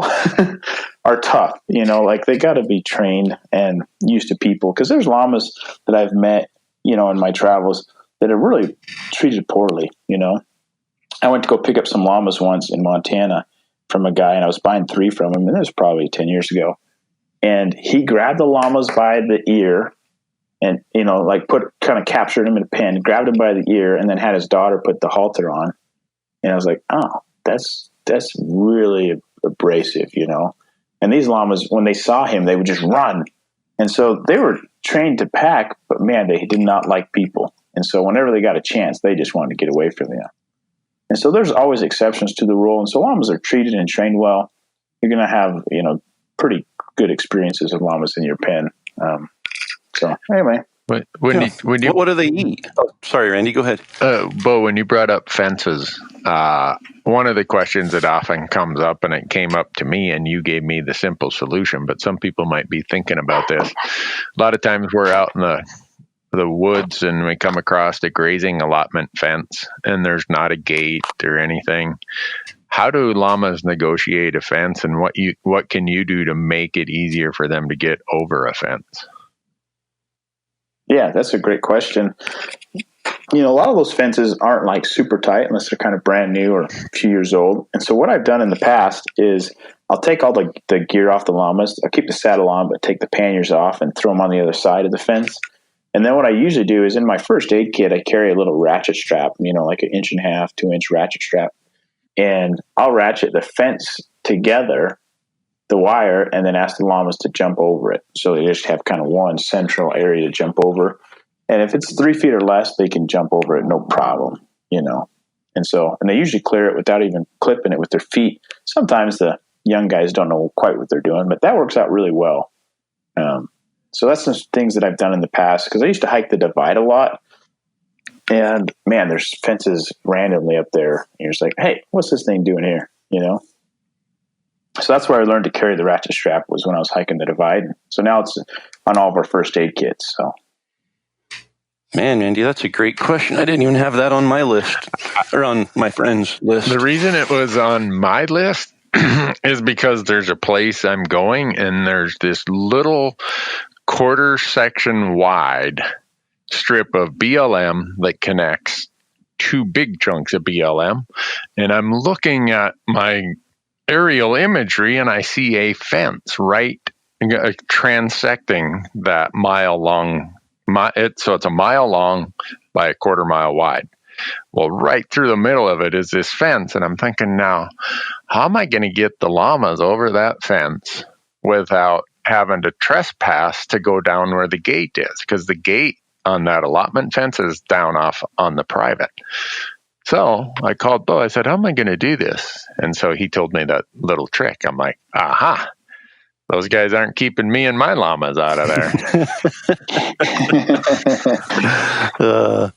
are tough, they got to be trained and used to people. Because there's llamas that I've met, in my travels that are really treated poorly, I went to go pick up some llamas once in Montana from a guy, and I was buying 3 from him, and it was probably 10 years ago. And he grabbed the llamas by the ear and, kind of captured him in a pen, grabbed him by the ear, and then had his daughter put the halter on. And I was like, oh, that's really abrasive, And these llamas, when they saw him, they would just run. And so they were trained to pack, but man, they did not like people. And so whenever they got a chance, they just wanted to get away from you. And so there's always exceptions to the rule. And so llamas are treated and trained well. You're going to have, pretty good experiences of llamas in your pen. So anyway, When you What do they eat? Oh, sorry, Randy, go ahead. Beau, when you brought up fences, one of the questions that often comes up, and it came up to me, and you gave me the simple solution, but some people might be thinking about this. A lot of times we're out in the woods and we come across a grazing allotment fence, and there's not a gate or anything. How do llamas negotiate a fence, and what can you do to make it easier for them to get over a fence? Yeah, that's a great question. A lot of those fences aren't like super tight unless they're kind of brand new or a few years old. And so what I've done in the past is I'll take all the gear off the llamas. I'll keep the saddle on, but take the panniers off and throw them on the other side of the fence. And then what I usually do is in my first aid kit, I carry a little ratchet strap, like 1.5 inch, 2-inch ratchet strap. And I'll ratchet the fence together, the wire, and then ask the llamas to jump over it. So they just have kind of one central area to jump over. And if it's 3 feet or less, they can jump over it, no problem, And they usually clear it without even clipping it with their feet. Sometimes the young guys don't know quite what they're doing, but that works out really well. So that's some things that I've done in the past, because I used to hike the divide a lot. And man, there's fences randomly up there. And you're just like, hey, what's this thing doing here? So that's where I learned to carry the ratchet strap, was when I was hiking the divide. So now it's on all of our first aid kits. So, man, Randy, that's a great question. I didn't even have that on my list, or on my friend's list. The reason it was on my list is because there's a place I'm going, and there's this little quarter section wide strip of BLM that connects 2 big chunks of BLM. And I'm looking at my aerial imagery, and I see a fence right transecting that mile long. So it's a mile long by 1/4 mile wide. Well, right through the middle of it is this fence. And I'm thinking, now, how am I going to get the llamas over that fence without having to trespass to go down where the gate is? Because the gate on that allotment fence is down off on the private. So I called Beau. I said, how am I going to do this? And so he told me that little trick. I'm like, aha, those guys aren't keeping me and my llamas out of there.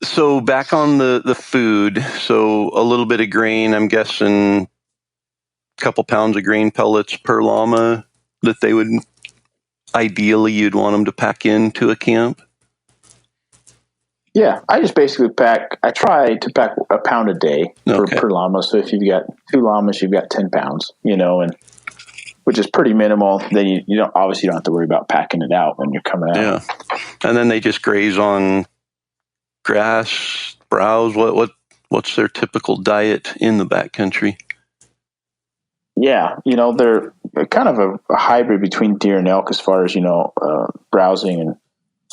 So back on the food, so a little bit of grain, I'm guessing a couple pounds of grain pellets per llama that they would, ideally, you'd want them to pack into a camp? Yeah, I just basically I try to pack a pound a day per llama. So if you've got 2 llamas, you've got 10 pounds, and which is pretty minimal. Then you don't have to worry about packing it out when you're coming out. Yeah. And then they just graze on grass, browse. What's their typical diet in the backcountry? Yeah, they're kind of a hybrid between deer and elk as far as, browsing and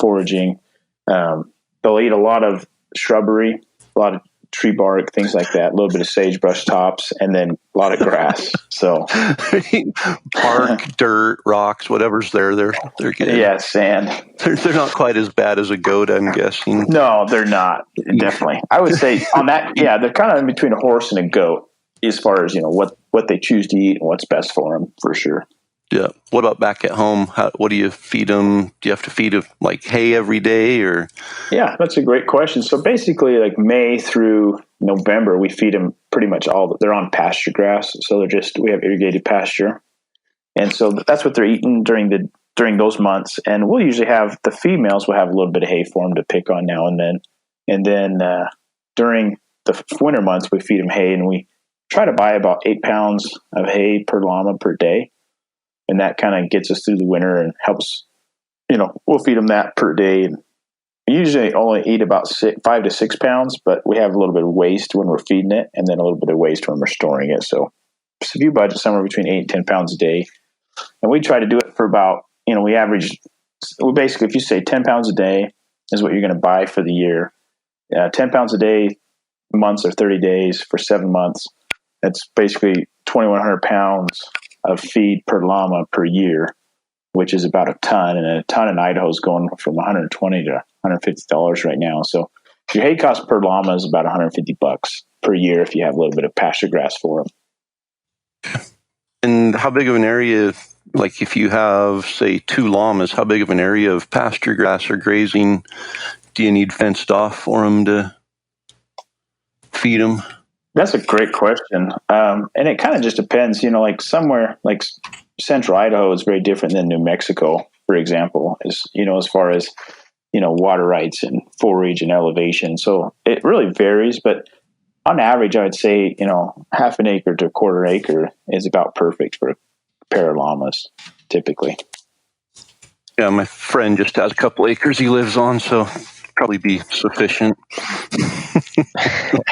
foraging. They'll eat a lot of shrubbery, a lot of tree bark, things like that, a little bit of sagebrush tops, and then a lot of grass. So bark, dirt, rocks, whatever's there, they're getting. Yeah, sand. They're not quite as bad as a goat, I'm guessing. No, they're not. Definitely. I would say on that, yeah, they're kind of in between a horse and a goat as far as, what they choose to eat and what's best for them, for sure. Yeah. What about back at home? What do you feed them? Do you have to feed them like hay every day, or? Yeah, that's a great question. So basically, like May through November, we feed them pretty much they're on pasture grass. So we have irrigated pasture. And so that's what they're eating during those months. And we'll usually have the females will have a little bit of hay for them to pick on now and then. And then during the winter months, we feed them hay, and we try to buy about 8 pounds of hay per llama per day. And that kind of gets us through the winter and helps, we'll feed them that per day. And we usually only eat about 5 to 6 pounds, but we have a little bit of waste when we're feeding it, and then a little bit of waste when we're storing it. So if you budget somewhere between 8 and 10 pounds a day, and we try to do it for about, basically, if you say 10 pounds a day is what you're going to buy for the year, 10 pounds a day, months or 30 days for 7 months, that's basically 2,100 pounds of feed per llama per year, which is about a ton. And a ton in Idaho is going from $120 to $150 right now. So your hay cost per llama is about $150 per year if you have a little bit of pasture grass for them. And how big of an area Like if you have, say, 2 llamas, how big of an area of pasture grass or grazing do you need fenced off for them to feed them? That's a great question. And it kind of just depends, like somewhere like central Idaho is very different than New Mexico, for example, as far as, water rights and forage and elevation. So it really varies, but on average, I would say, half an acre to a quarter acre is about perfect for a pair of llamas, typically. Yeah, my friend just has a couple acres he lives on, so probably be sufficient.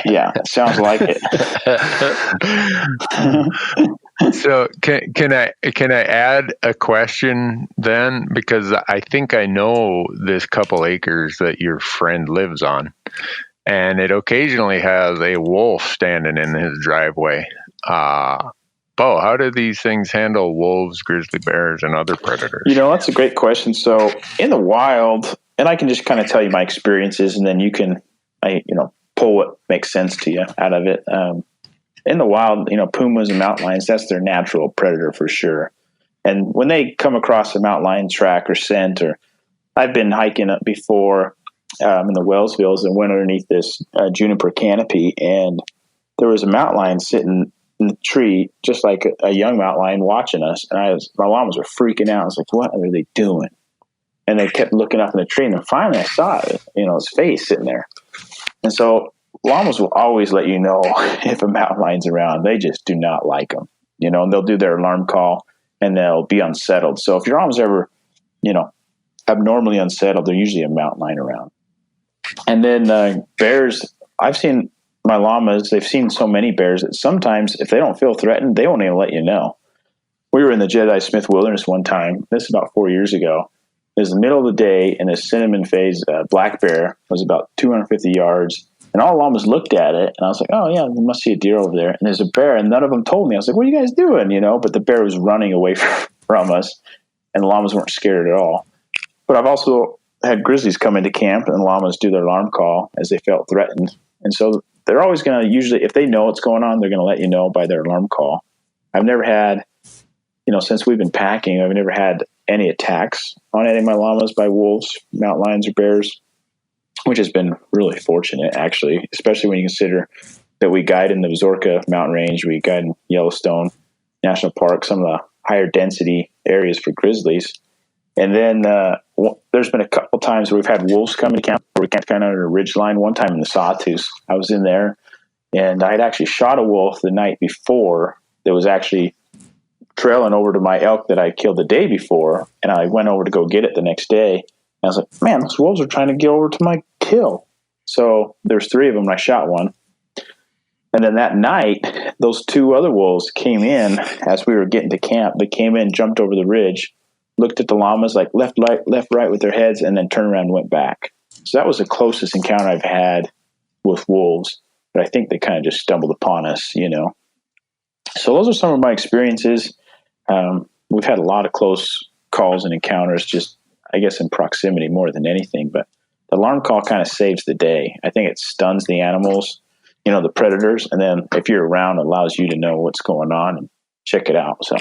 Yeah, sounds like it. So can I add a question then? Because I think I know this couple acres that your friend lives on, and it occasionally has a wolf standing in his driveway. Beau, how do these things handle wolves, grizzly bears, and other predators? That's a great question. So in the wild, and I can just kind of tell you my experiences, and then you can, pull what makes sense to you out of it. In the wild, pumas and mountain lions, that's their natural predator for sure. And when they come across a mountain lion track or scent, or I've been hiking up before in the Wellsvilles and went underneath this juniper canopy, and there was a mountain lion sitting in the tree, just like a young mountain lion watching us. And my llamas were freaking out. I was like, what are they doing? And they kept looking up in the tree, and then finally I saw it, his face sitting there. And so llamas will always let you know if a mountain lion's around. They just do not like them, and they'll do their alarm call and they'll be unsettled. So if your llama's ever, abnormally unsettled, they're usually a mountain lion around. And then bears, I've seen my llamas, they've seen so many bears that sometimes if they don't feel threatened, they won't even let you know. We were in the Jedi Smith Wilderness one time. This is about 4 years ago. It was the middle of the day, and a cinnamon phase black bear was about 250 yards. And all the llamas looked at it, and I was like, oh, yeah, we must see a deer over there. And there's a bear, and none of them told me. I was like, what are you guys doing? But the bear was running away from us, and the llamas weren't scared at all. But I've also had grizzlies come into camp, and the llamas do their alarm call as they felt threatened. And so they're always going to usually, if they know what's going on, they're going to let you know by their alarm call. I've never had, since we've been packing, I've never had any attacks on any of my llamas by wolves, mountain lions, or bears, which has been really fortunate, actually, especially when you consider that we guide in the Zorka mountain range, we guide in Yellowstone National Park, some of the higher density areas for grizzlies. And then there's been a couple times where we've had wolves come to camp, where we camped kind of under a ridge line. One time in the Sawtooth, I was in there, and I had actually shot a wolf the night before that was actually trailing over to my elk that I killed the day before, and I went over to go get it the next day. And I was like, man, those wolves are trying to get over to my kill. So there's 3 of them, and I shot one. And then that night, those 2 other wolves came in as we were getting to camp. They came in, jumped over the ridge, looked at the llamas, like left, right with their heads, and then turned around and went back. So that was the closest encounter I've had with wolves. But I think they kind of just stumbled upon us, So those are some of my experiences. We've had a lot of close calls and encounters, just, I guess, in proximity more than anything. But the alarm call kind of saves the day. I think it stuns the animals, the predators. And then if you're around, it allows you to know what's going on and check it out. So,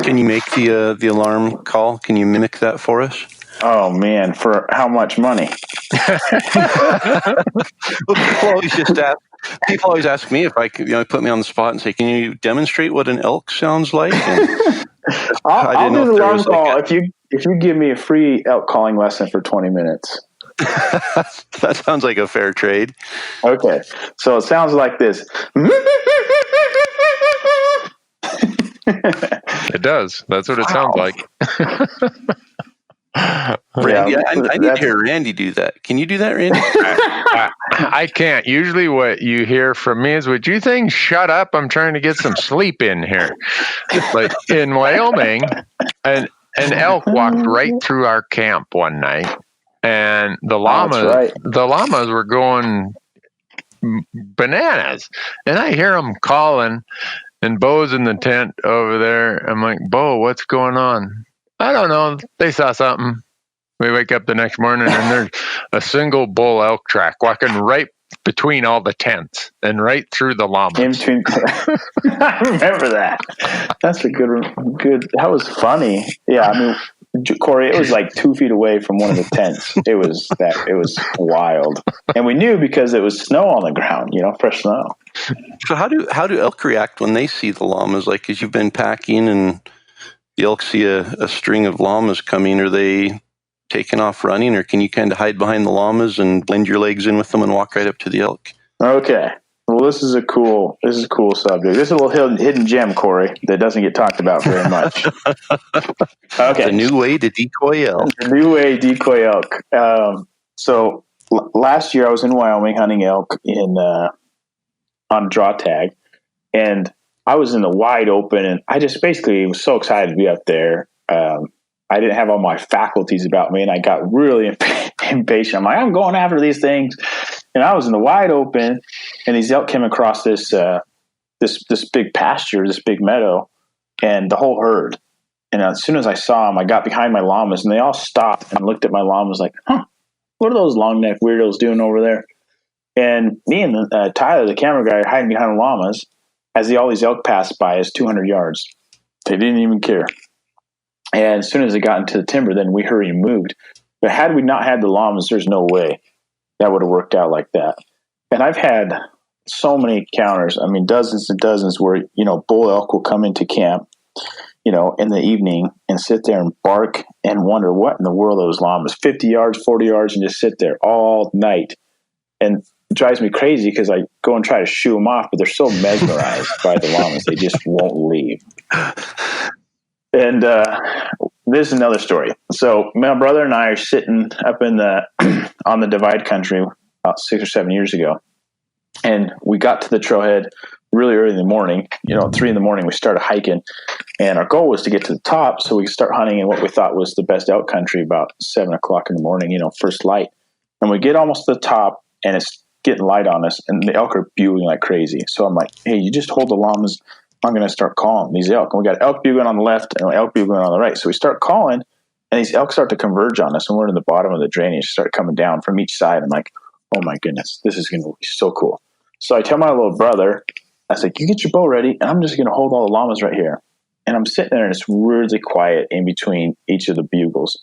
can you make the alarm call? Can you mimic that for us? Oh, man, for how much money? Well, people always ask me if I could, put me on the spot and say, can you demonstrate what an elk sounds like? And I'll do the alarm call if you give me a free elk calling lesson for 20 minutes. That sounds like a fair trade. Okay. So it sounds like this. It does. That's what it sounds like. Randy, I need to hear Randy do that. Can you do that, Randy? I can't. Usually what you hear from me is, would you think, shut up, I'm trying to get some sleep in here. Like in Wyoming, an elk walked right through our camp one night, and the llamas were going bananas. And I hear them calling, and Beau's in the tent over there. I'm like, Beau, what's going on? I don't know. They saw something. We wake up the next morning, and there's a single bull elk track walking right between all the tents and right through the llamas. In between, I remember that. That's a good. That was funny. Yeah, I mean, Corey, it was like 2 feet away from one of the tents. It was wild, and we knew because it was snow on the ground. Fresh snow. So how do elk react when they see the llamas? Like, as you've been packing and the elk see a string of llamas coming, are they taking off running, or can you kind of hide behind the llamas and blend your legs in with them and walk right up to the elk? Okay. Well, this is a cool subject. This is a little hidden gem, Corey, that doesn't get talked about very much. Okay. The new way to decoy elk. The new way to decoy elk. So last year I was in Wyoming hunting elk on draw tag, and I was in the wide open, and I just basically was so excited to be up there. I didn't have all my faculties about me, and I got really impatient. I'm like, I'm going after these things. And I was in the wide open, and these elk came across this big pasture, this big meadow, and the whole herd. And as soon as I saw them, I got behind my llamas, and they all stopped and looked at my llamas like, what are those long neck weirdos doing over there? And me and Tyler, the camera guy, are hiding behind the llamas as all these elk passed by us 200 yards. They didn't even care. And as soon as they got into the timber, then we hurried and moved. But had we not had the llamas, there's no way that would have worked out like that. And I've had so many encounters, I mean, dozens and dozens where, bull elk will come into camp, in the evening and sit there and bark and wonder what in the world those llamas, 50 yards, 40 yards, and just sit there all night. And it drives me crazy because I go and try to shoo them off, but they're so mesmerized by the llamas, they just won't leave. And this is another story. So my brother and I are sitting up in on the Divide Country about 6 or 7 years ago, and we got to the trailhead really early in the morning. 3 in the morning, we started hiking, and our goal was to get to the top so we could start hunting in what we thought was the best elk country about 7 o'clock in the morning. First light, and we get almost to the top, and it's getting light on us, and the elk are bugling like crazy. So I'm like, hey, you just hold the llamas. I'm going to start calling these elk. And we got elk bugling on the left and elk bugling on the right. So we start calling, and these elk start to converge on us, and we're in the bottom of the drainage, start coming down from each side. I'm like, oh my goodness, this is going to be so cool. So I tell my little brother, I was like, you get your bow ready, and I'm just going to hold all the llamas right here. And I'm sitting there, and it's really quiet in between each of the bugles.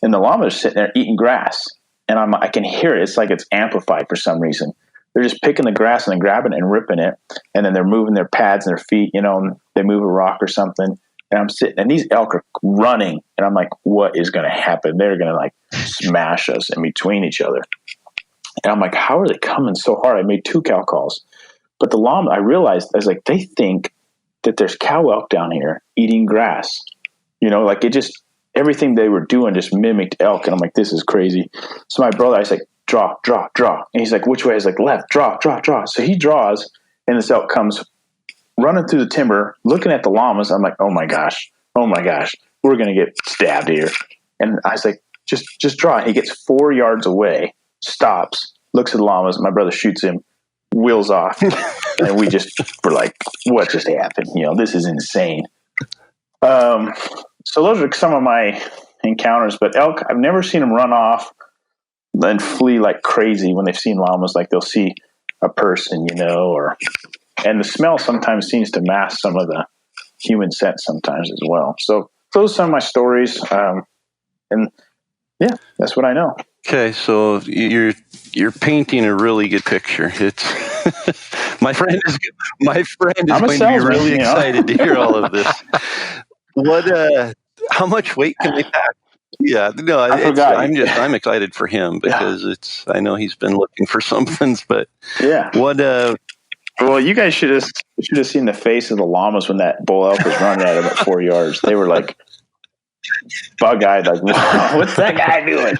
And the llamas are sitting there eating grass, and I can hear it. It's like it's amplified for some reason. They're just picking the grass and then grabbing it and ripping it. And then they're moving their pads and their feet, and they move a rock or something. And I'm sitting, and these elk are running. And I'm like, what is going to happen? They're going to smash us in between each other. And I'm like, how are they coming so hard? I made 2 cow calls. But the llama, I realized, I was like, they think that there's cow elk down here eating grass. It just, everything they were doing just mimicked elk. And I'm like, this is crazy. So my brother, I was like, draw. And he's like, which way? I was like, left, draw. So he draws, and this elk comes running through the timber, looking at the llamas. I'm like, oh my gosh, we're going to get stabbed here. And I was like, just draw. He gets 4 yards away, stops, looks at the llamas. My brother shoots him, wheels off. And we just were like, what just happened? This is insane. So those are some of my encounters, but elk, I've never seen them run off and flee like crazy when they've seen llamas. Like they'll see a person, and the smell sometimes seems to mask some of the human scent sometimes as well. So those are some of my stories. And yeah, that's what I know. Okay, so you're painting a really good picture. It's my friend is going to be really excited to hear all of this. How much weight can they pack? Yeah, no, I'm excited for him because I know he's been looking for something, but yeah. Well, you guys should have seen the face of the llamas when that bull elk was running at him at 4 yards. They were like bug-eyed, like, what's that guy doing?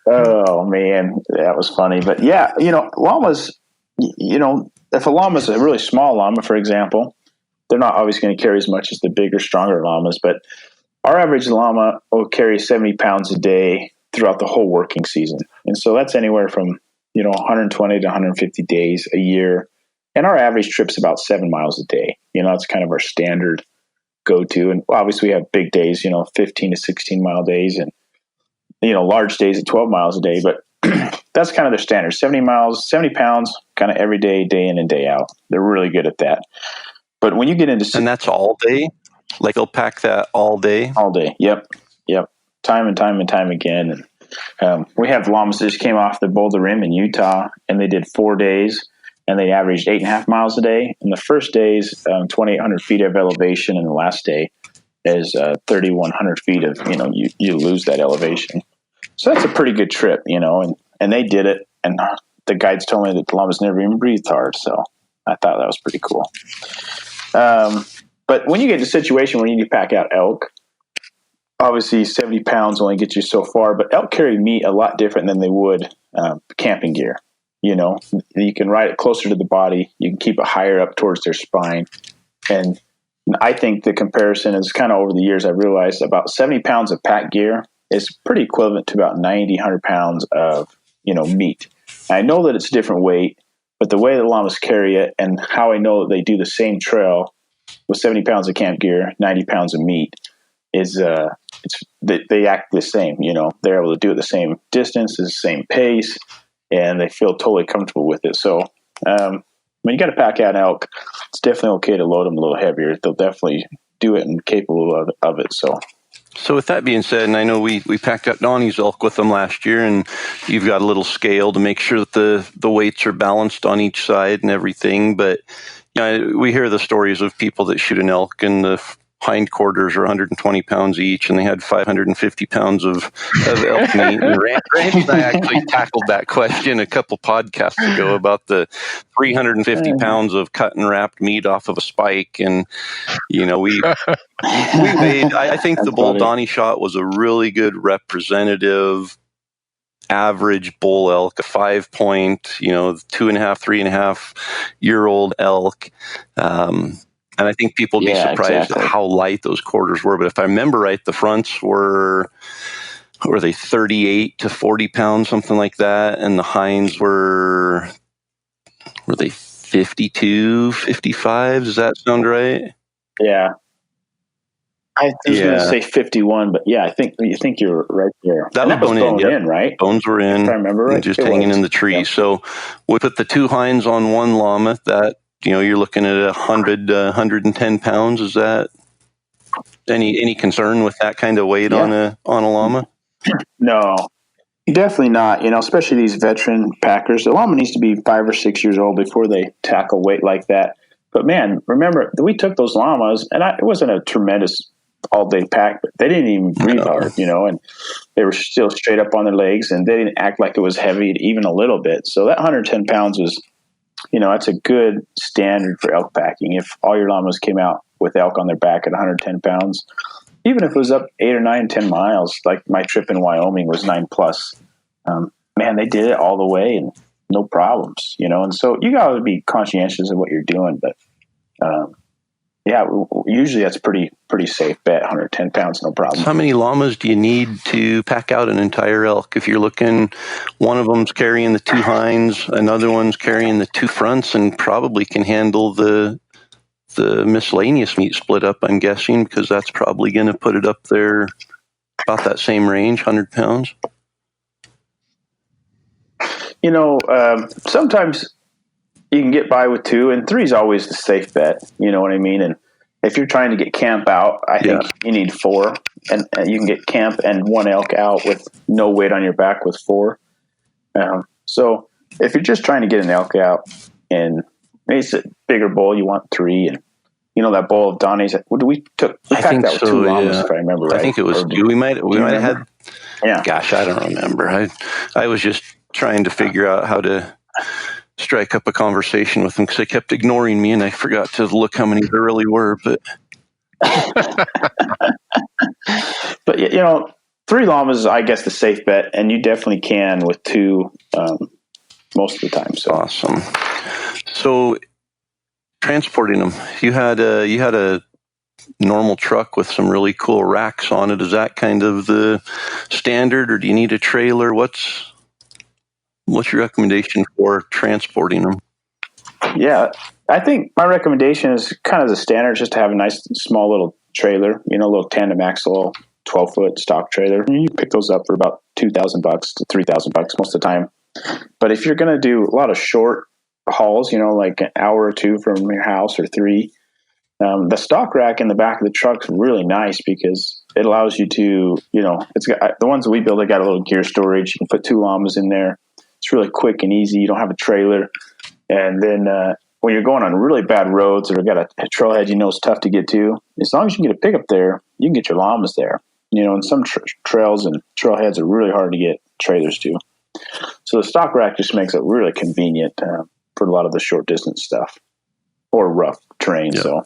Oh man, that was funny. But yeah, llamas, if a llama is a really small llama, for example, they're not always going to carry as much as the bigger, stronger llamas, but our average llama will carry 70 pounds a day throughout the whole working season. And so that's anywhere from, 120 to 150 days a year. And our average trip's about 7 miles a day. That's kind of our standard go-to. And obviously we have big days, 15 to 16 mile days and, large days at 12 miles a day. But that's kind of their standard. 70 miles, 70 pounds, kind of every day, day in and day out. They're really good at that. But when you get into... And that's all day? Like they'll pack that all day? All day, yep. Time and time and time again. And we have llamas that just came off the Boulder Rim in Utah, and they did 4 days, and they averaged 8.5 miles a day. And the first day is 2,800 feet of elevation, and the last day is 3,100 feet of, you lose that elevation. So that's a pretty good trip, and they did it, and the guides told me that the llamas never even breathed hard, so I thought that was pretty cool. But when you get to a situation where you need to pack out elk, obviously 70 pounds only gets you so far, but elk carry meat a lot different than they would camping gear. You can ride it closer to the body. You can keep it higher up towards their spine. And I think the comparison is kind of over the years, I've realized about 70 pounds of pack gear is pretty equivalent to about 90, 100 pounds of, meat. I know that it's a different weight, but the way the llamas carry it and how I know that they do the same trail with 70 pounds of camp gear, 90 pounds of meat is, they act the same, they're able to do it the same distance, the same pace, and they feel totally comfortable with it. So, when you got to pack out elk, it's definitely okay to load them a little heavier. They'll definitely do it and capable of it. So with that being said, and I know we packed up Donnie's elk with them last year, and you've got a little scale to make sure that the weights are balanced on each side and everything. But we hear the stories of people that shoot an elk and the hindquarters are 120 pounds each, and they had 550 pounds of elk meat. And Randy and I actually tackled that question a couple podcasts ago about the 350 pounds of cut and wrapped meat off of a spike. And, we weighed, I think the bull Donnie shot was a really good representative average bull elk, a 5-point, 2.5, 3.5 year old elk. And I think people would be surprised at how light those quarters were. But if I remember right, the fronts were they 38 to 40 pounds, something like that. And the hinds were they 52, 55? Does that sound right? Yeah. I was going to say 51, but I think you're right there. That was bone in, right? Bones were in. If I remember right. Just hanging in the tree. Yep. So we put the two hinds on one llama that, you're looking at 110 pounds. Is that any concern with that kind of weight on a llama? No, definitely not. Especially these veteran packers. The llama needs to be 5 or 6 years old before they tackle weight like that. But man, remember we took those llamas, and it wasn't a tremendous all-day pack, but they didn't even breathe hard, and they were still straight up on their legs, and they didn't act like it was heavy even a little bit. So that 110 pounds was, that's a good standard for elk packing. If all your llamas came out with elk on their back at 110 pounds, even if it was up 8 or 9, 10 miles, like my trip in Wyoming was 9+, man, they did it all the way and no problems, and so you got to be conscientious of what you're doing. But, usually that's pretty safe bet, 110 pounds, no problem. How many llamas do you need to pack out an entire elk? If you're looking, one of them's carrying the two hinds, another one's carrying the two fronts, and probably can handle the miscellaneous meat split up, I'm guessing, because that's probably going to put it up there about that same range, 100 pounds. Sometimes you can get by with 2, and 3 is always the safe bet. You know what I mean? And if you're trying to get camp out, I think you need 4, and you can get camp and 1 elk out with no weight on your back with 4. So if you're just trying to get an elk out and maybe it's a bigger bull, you want 3, and that bull of Donnie's. We packed that with 2 llamas, if I remember right. I think it was 2. We might have had. Yeah. Gosh, I don't remember. I was just trying to figure out how to strike up a conversation with him because they kept ignoring me, and I forgot to look how many there really were. But but 3 llamas is, I guess, the safe bet, and you definitely can with 2 most of the time. So awesome. So transporting them, you had a normal truck with some really cool racks on it. Is that kind of the standard, or do you need a trailer? What's your recommendation for transporting them? Yeah, I think my recommendation is kind of the standard, just to have a nice small little trailer, a little tandem axle, 12-foot stock trailer. You pick those up for about $2,000 to $3,000 most of the time. But if you're going to do a lot of short hauls, like an hour or two from your house or 3, the stock rack in the back of the truck's really nice because it allows you to, it's got the ones that we build. They got a little gear storage. You can put 2 llamas in there. It's really quick and easy. You don't have a trailer. And then when you're going on really bad roads or got a trailhead it's tough to get to, as long as you can get a pickup there, you can get your llamas there. And some trails and trailheads are really hard to get trailers to. So the stock rack just makes it really convenient for a lot of the short distance stuff or rough terrain. Yeah. So,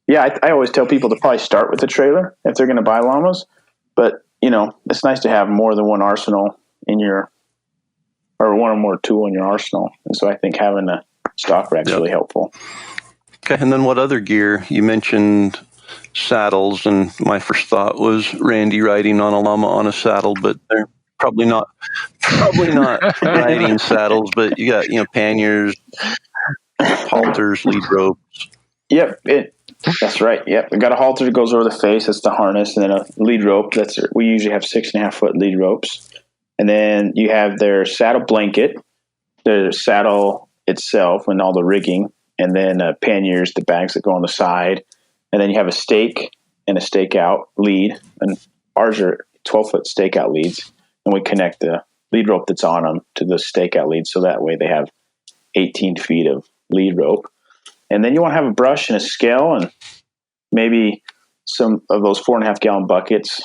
I always tell people to probably start with the trailer if they're going to buy llamas. But, it's nice to have more than one arsenal or one or more tool in your arsenal. And so I think having a stock rack is really helpful. Okay. And then what other gear? You mentioned saddles, and my first thought was Randy riding on a llama on a saddle, but they're probably not riding saddles, but you got, panniers, halters, lead ropes. Yep. That's right. Yep. We got a halter that goes over the face. That's the harness. And then a lead rope. We usually have 6.5 foot lead ropes. And then you have their saddle blanket, the saddle itself and all the rigging, and then panniers, the bags that go on the side. And then you have a stake and a stake out lead. And ours are 12-foot stake out leads. And we connect the lead rope that's on them to the stake out lead. So that way they have 18 feet of lead rope. And then you want to have a brush and a scale and maybe some of those 4.5 gallon buckets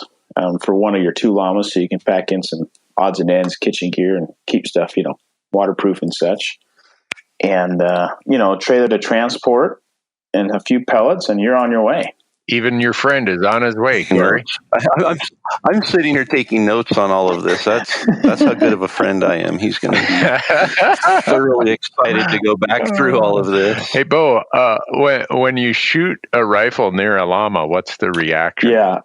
for one of your 2 llamas so you can pack in some odds and ends, kitchen gear, and keep stuff, waterproof and such. And, a trailer to transport and a few pellets, and you're on your way. Even your friend is on his way, Corey. I'm sitting here taking notes on all of this. That's how good of a friend I am. He's going to be thoroughly excited to go back through all of this. Hey, Beau, when you shoot a rifle near a llama, what's the reaction? Yeah,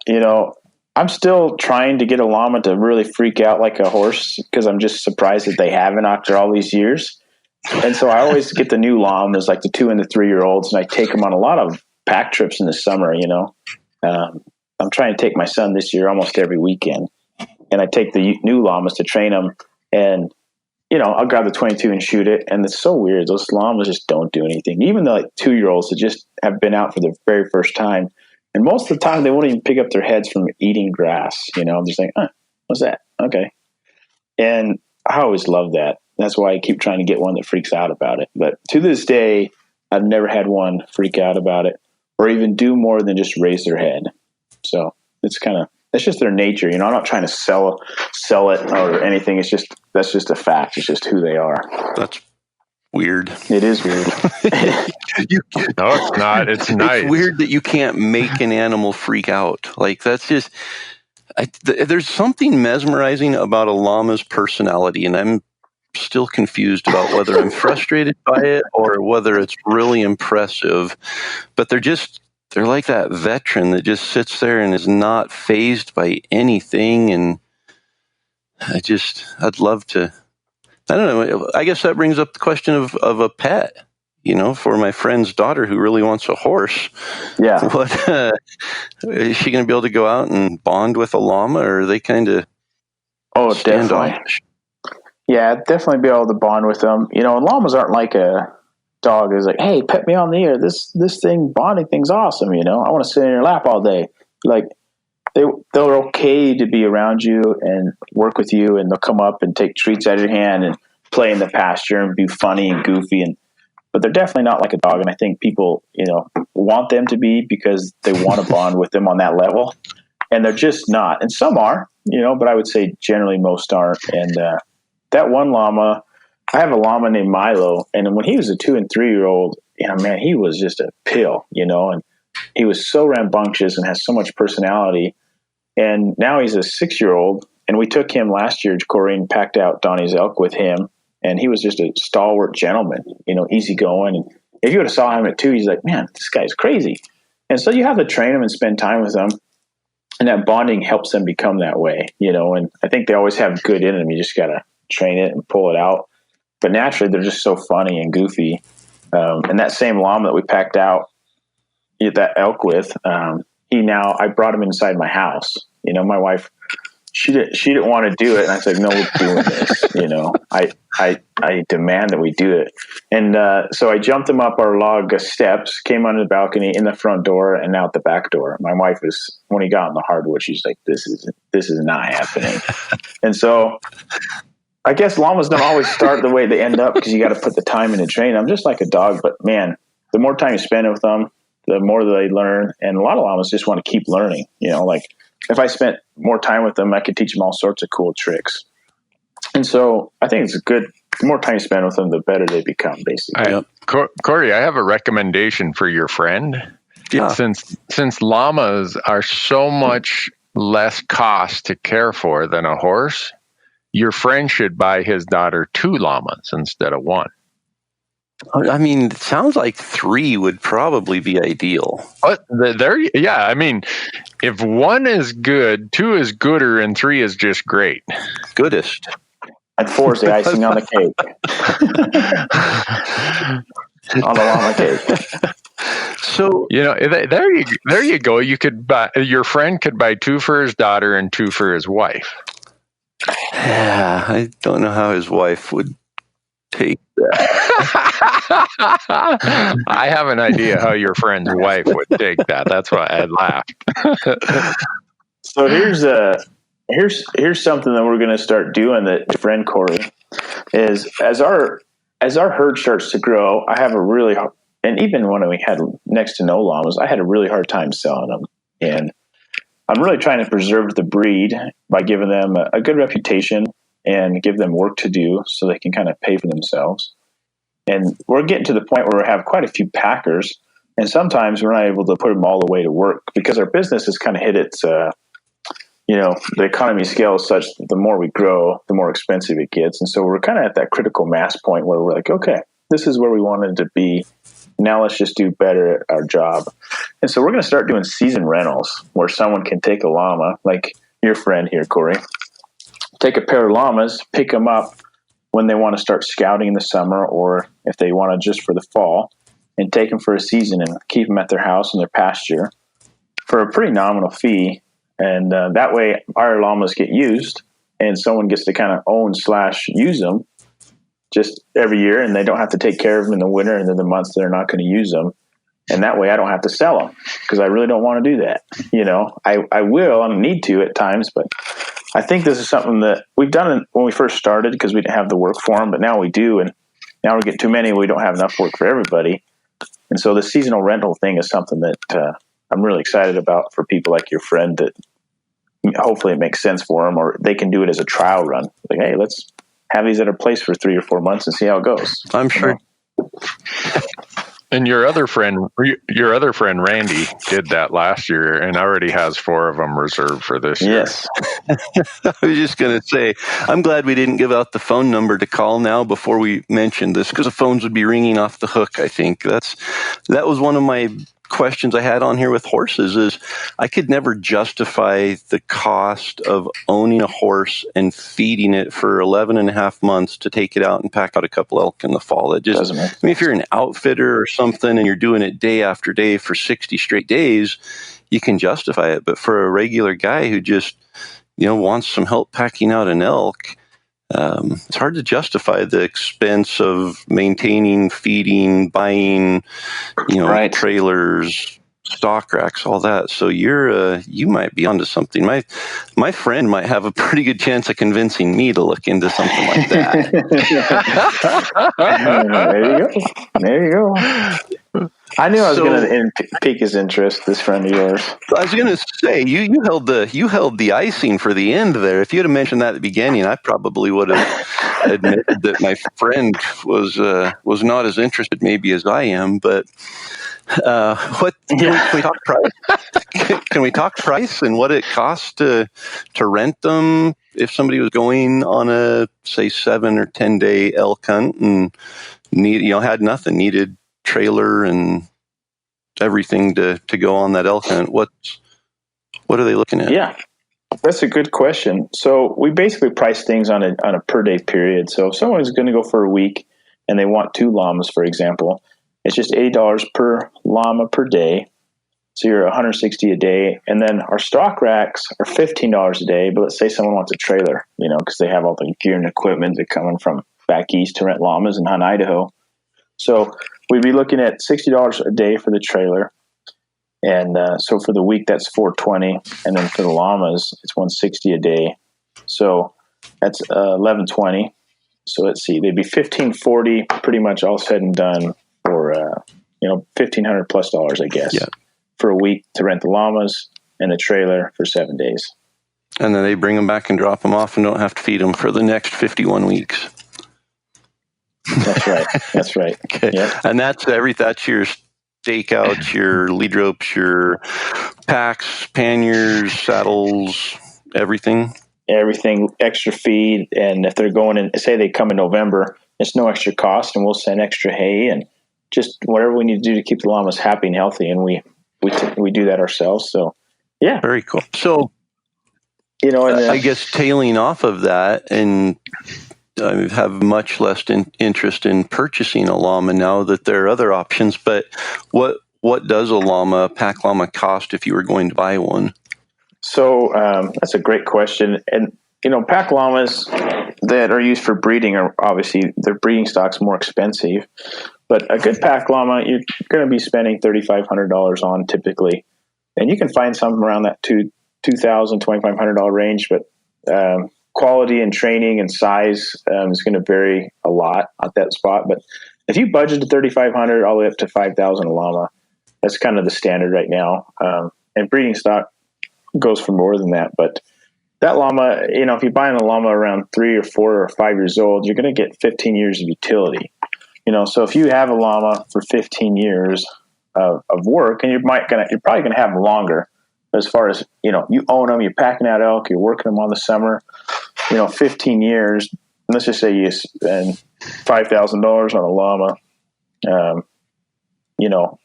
I'm still trying to get a llama to really freak out like a horse because I'm just surprised that they haven't after all these years. And so I always get the new llamas, like the 2 and the 3-year-olds, and I take them on a lot of pack trips in the summer. I'm trying to take my son this year almost every weekend, and I take the new llamas to train them. And I'll grab the 22 and shoot it, and it's so weird. Those llamas just don't do anything. Even the 2-year-olds that just have been out for the very first time, and most of the time they won't even pick up their heads from eating grass. I'm just like, what's that? Okay, and I always love that. That's why I keep trying to get one that freaks out about it. But to this day, I've never had one freak out about it or even do more than just raise their head. So it's just their nature. I'm not trying to sell it or anything. That's just a fact. It's just who they are. That's weird. It is weird. No, it's not. It's nice. It's weird that you can't make an animal freak out. Like that's just, there's something mesmerizing about a llama's personality, and I'm still confused about whether I'm frustrated by it or whether it's really impressive. But they're like that veteran that just sits there and is not fazed by anything. And I'd love to, I don't know. I guess that brings up the question of a pet, for my friend's daughter who really wants a horse. Yeah. What, is she going to be able to go out and bond with a llama, or are they kind of definitely. Yeah, definitely be able to bond with them. And llamas aren't like a dog is like, hey, pet me on the ear. This bonding thing's awesome. I want to sit in your lap all day. Like they're okay to be around you and work with you, and they'll come up and take treats out of your hand and play in the pasture and be funny and goofy. But they're definitely not like a dog. And I think people, want them to be because they want to bond with them on that level. And they're just not. And some are, but I would say generally most aren't. And, that one llama, I have a llama named Milo, and when he was a 2 and 3-year-old, man, he was just a pill, and he was so rambunctious and has so much personality. And now he's a 6-year-old, and we took him last year, Corey, and packed out Donnie's elk with him, and he was just a stalwart gentleman, easygoing. And if you would have saw him at 2, he's like, man, this guy's crazy. And so you have to train him and spend time with him, and that bonding helps them become that way, and I think they always have good in them. You just got to train it and pull it out. But naturally, they're just so funny and goofy. And that same llama that we packed out that elk with, I brought him inside my house. My wife she didn't want to do it, and I said, "No, we're doing this." I demand that we do it, and so I jumped him up our log steps, came onto the balcony, in the front door, and out the back door. My wife was, when he got on the hardwood, she's like, "This is not happening," and so. I guess llamas don't always start the way they end up because you got to put the time in to train them, just like a dog. But man, the more time you spend with them, the more they learn. And a lot of llamas just want to keep learning. Like if I spent more time with them, I could teach them all sorts of cool tricks. And so I think it's good. The more time you spend with them, the better they become, basically. Corey, I have a recommendation for your friend. Yeah. Since llamas are so much less cost to care for than a horse, your friend should buy his daughter 2 llamas instead of 1. I mean, it sounds like 3 would probably be ideal. But I mean, if 1 is good, 2 is gooder, and 3 is just great. Goodest. And 4 is the icing on the cake. On the llama cake. So there you go. You could buy, your friend could buy 2 for his daughter and 2 for his wife. Yeah, I don't know how his wife would take that. I have an idea how your friend's wife would take that. That's why I laughed. So here's something that we're going to start doing. That friend Corey is as our herd starts to grow. I have and even when we had next to no llamas, I had a really hard time selling them, and I'm really trying to preserve the breed by giving them a good reputation and give them work to do so they can kind of pay for themselves. And we're getting to the point where we have quite a few packers, and sometimes we're not able to put them all the way to work because our business has kind of hit its, the economy scale is such that the more we grow, the more expensive it gets. And so we're kind of at that critical mass point where we're like, okay, this is where we wanted to be. Now let's just do better at our job. And so we're going to start doing season rentals where someone can take a llama, like your friend here, Corey, take a pair of llamas, pick them up when they want to start scouting in the summer, or if they want to just for the fall, and take them for a season and keep them at their house in their pasture for a pretty nominal fee. And that way our llamas get used and someone gets to kind of own/use them just every year, and they don't have to take care of them in the winter and then the months they're not going to use them. And that way I don't have to sell them because I really don't want to do that. I will, I don't need to at times, but I think this is something that we've done when we first started because we didn't have the work for them, but now we do. And now we're getting too many. We don't have enough work for everybody. And so the seasonal rental thing is something that I'm really excited about for people like your friend, that hopefully it makes sense for them, or they can do it as a trial run. Like, hey, let's have these at our place for 3 or 4 months and see how it goes. I'm sure. And your other friend Randy did that last year and already has 4 of them reserved for this year. Yes. I was just going to say, I'm glad we didn't give out the phone number to call now before we mentioned this, because the phones would be ringing off the hook. I think that was one of my questions I had on here with horses. Is I could never justify the cost of owning a horse and feeding it for 11 and a half months to take it out and pack out a couple elk in the fall. It just doesn't make sense. I mean, if you're an outfitter or something and you're doing it day after day for 60 straight days, you can justify it. But for a regular guy who just wants some help packing out an elk, it's hard to justify the expense of maintaining, feeding, buying, Right. trailers, stock racks, all that. So you might be onto something. My friend might have a pretty good chance of convincing me to look into something like that. There you go. I knew I was going to pique his interest, this friend of yours. I was going to say, you held the icing for the end there. If you had mentioned that at the beginning, I probably would have admitted that my friend was not as interested maybe as I am. But can we talk price? Can we talk price and what it costs to rent them if somebody was going on a, say, 7 or 10 day elk hunt and had nothing, needed trailer and everything to go on that elk hunt? What are they looking at? Yeah, that's a good question. So we basically price things on a per day period. So if someone's going to go for a week and they want 2 llamas, for example, it's just $80 per llama per day. So you're 160 a day. And then our stock racks are $15 a day. But let's say someone wants a trailer, because they have all the gear and equipment that coming from back east to rent llamas in Hunt, Idaho. So we'd be looking at $60 a day for the trailer. And so for the week, that's $420. And then for the llamas, it's $160 a day. So that's $1120. So let's see, they'd be $1,540 pretty much all said and done for, $1,500 plus dollars, I guess, for a week to rent the llamas and a trailer for 7 days. And then they bring them back and drop them off and don't have to feed them for the next 51 weeks. That's right. That's right. Okay. Yep. And that's your stakeouts, your lead ropes, your packs, panniers, saddles, everything. Everything, extra feed. And if they're going in, say they come in November, it's no extra cost, and we'll send extra hay and just whatever we need to do to keep the llamas happy and healthy. And we do that ourselves. So, yeah. Very cool. So, I guess tailing off of that, and I have much less interest in purchasing a llama now that there are other options. But what does a pack llama cost if you were going to buy one? So that's a great question. And, pack llamas that are used for breeding are obviously their breeding stock's more expensive. But a good pack llama, you're going to be spending $3,500 on typically. And you can find some around that $2,000, $2,500 range. But quality and training and size is going to vary a lot at that spot. But if you budget to $3,500 all the way up to $5,000 a llama, that's kind of the standard right now. And breeding stock goes for more than that. But that llama, if you're buying a llama around 3 or 4 or 5 years old, you're going to get 15 years of utility. So if you have a llama for 15 years of work, and you're probably going to have them longer as far as, you own them, you're packing out elk, you're working them on the summer, 15 years, let's just say you spend $5,000 on a llama,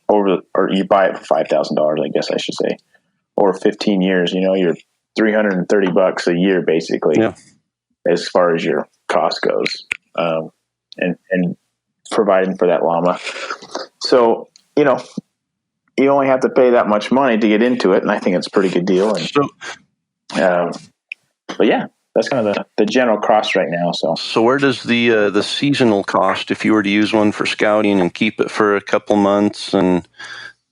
or you buy it for $5,000, I guess I should say, or 15 years, you're $330 a year, basically, as far as your cost goes, and providing for that llama. So, you only have to pay that much money to get into it, and I think it's a pretty good deal. And, but yeah, that's kind of the general cost right now. So where does the seasonal cost, if you were to use one for scouting and keep it for a couple months and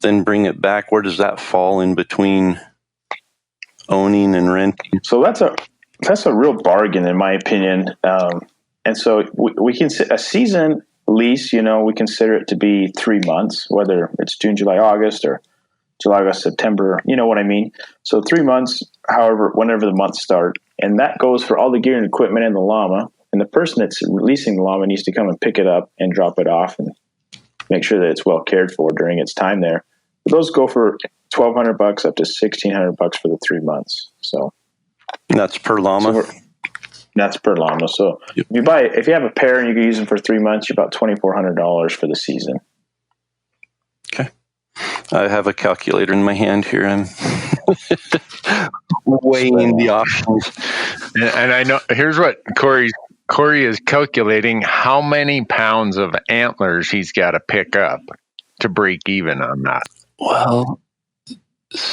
then bring it back, where does that fall in between owning and renting? So that's a real bargain, in my opinion. And so we can a season lease, we consider it to be 3 months, whether it's June, July, August, or July, August, September, you know what I mean? So 3 months, whenever the months start. And that goes for all the gear and equipment and the llama. And the person that's leasing the llama needs to come and pick it up and drop it off and make sure that it's well cared for during its time there. But those go for $1,200 up to $1,600 for the 3 months. So that's per llama? That's per llama. So if you have a pair and you can use them for 3 months, you're about $2,400 for the season. Okay. I have a calculator in my hand here. I'm weighing the options. And I know, here's what Corey is calculating how many pounds of antlers he's got to pick up to break even on that. Well,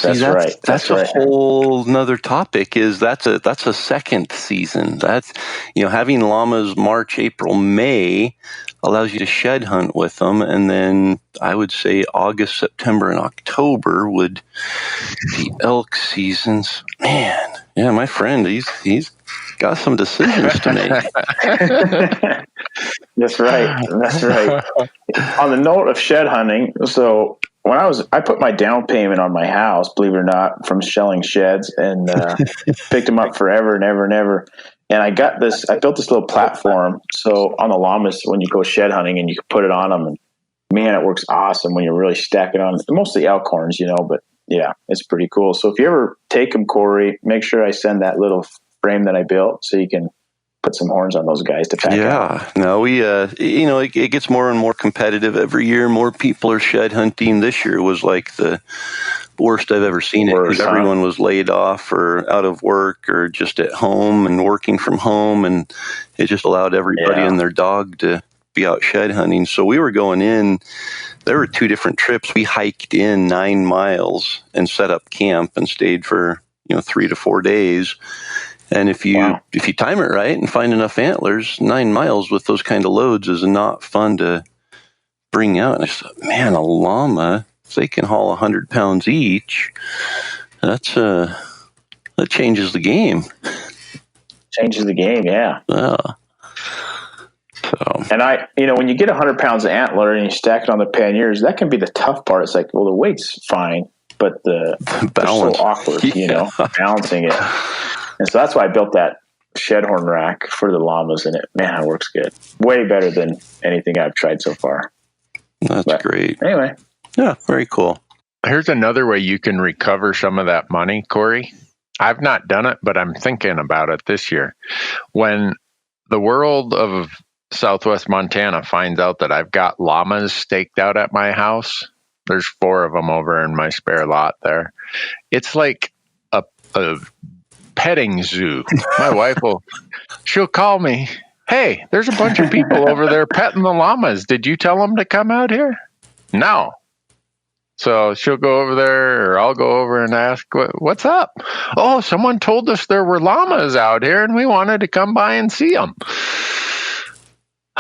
that's right. That's a whole nother topic. That's a second season. That's having llamas March, April, May allows you to shed hunt with them, and then I would say August, September, and October would be elk seasons. Man, yeah, my friend, he's got some decisions to make. That's right. That's right. On the note of shed hunting, so when I put my down payment on my house, believe it or not, from shelling sheds, and picked them up forever and ever and ever. And I built this little platform. So on the llamas, when you go shed hunting and you can put it on them, and man, it works awesome when you really stack it on. Mostly elk horns, but yeah, it's pretty cool. So if you ever take them, Corey, make sure I send that little frame that I built so you can put some horns on those guys to pack out. No, we, it gets more and more competitive every year. More people are shed hunting. This year was like the worst I've ever seen it, because everyone was laid off or out of work or just at home and working from home, and it just allowed everybody and their dog to be out shed hunting. So we were going in. There were 2 different trips. We hiked in 9 miles and set up camp and stayed for 3 to 4 days. And if you time it right and find enough antlers, 9 miles with those kind of loads is not fun to bring out. And I thought, man, a llama, if they can haul 100 pounds each, that changes the game. Changes the game, yeah. Yeah. And when you get 100 pounds of antler and you stack it on the panniers, that can be the tough part. It's like, well, the weight's fine, but the balance, so awkward, balancing it. And so that's why I built that shed horn rack for the llamas, and it works good. Way better than anything I've tried so far. That's great. Anyway. Yeah, very cool. Here's another way you can recover some of that money, Corey. I've not done it, but I'm thinking about it this year. When the world of Southwest Montana finds out that I've got llamas staked out at my house, there's 4 of them over in my spare lot there. It's like a petting zoo. My wife she'll call me, hey, there's a bunch of people over there petting the llamas. Did you tell them to come out here? No. So she'll go over there, or I'll go over and ask, what's up? Oh, someone told us there were llamas out here and we wanted to come by and see them.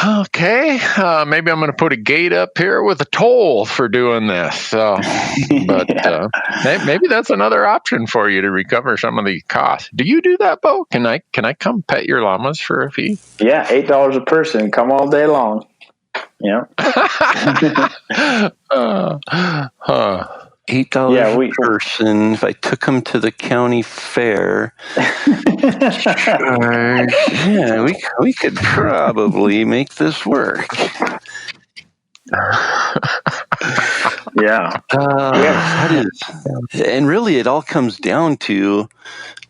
Okay, maybe I'm going to put a gate up here with a toll for doing this. So, but maybe that's another option for you to recover some of the costs. Do you do that, Beau? Can I come pet your llamas for a fee? Yeah, $8 a person. Come all day long. Yeah. $8 per person. If I took them to the county fair, we could probably make this work. And really, it all comes down to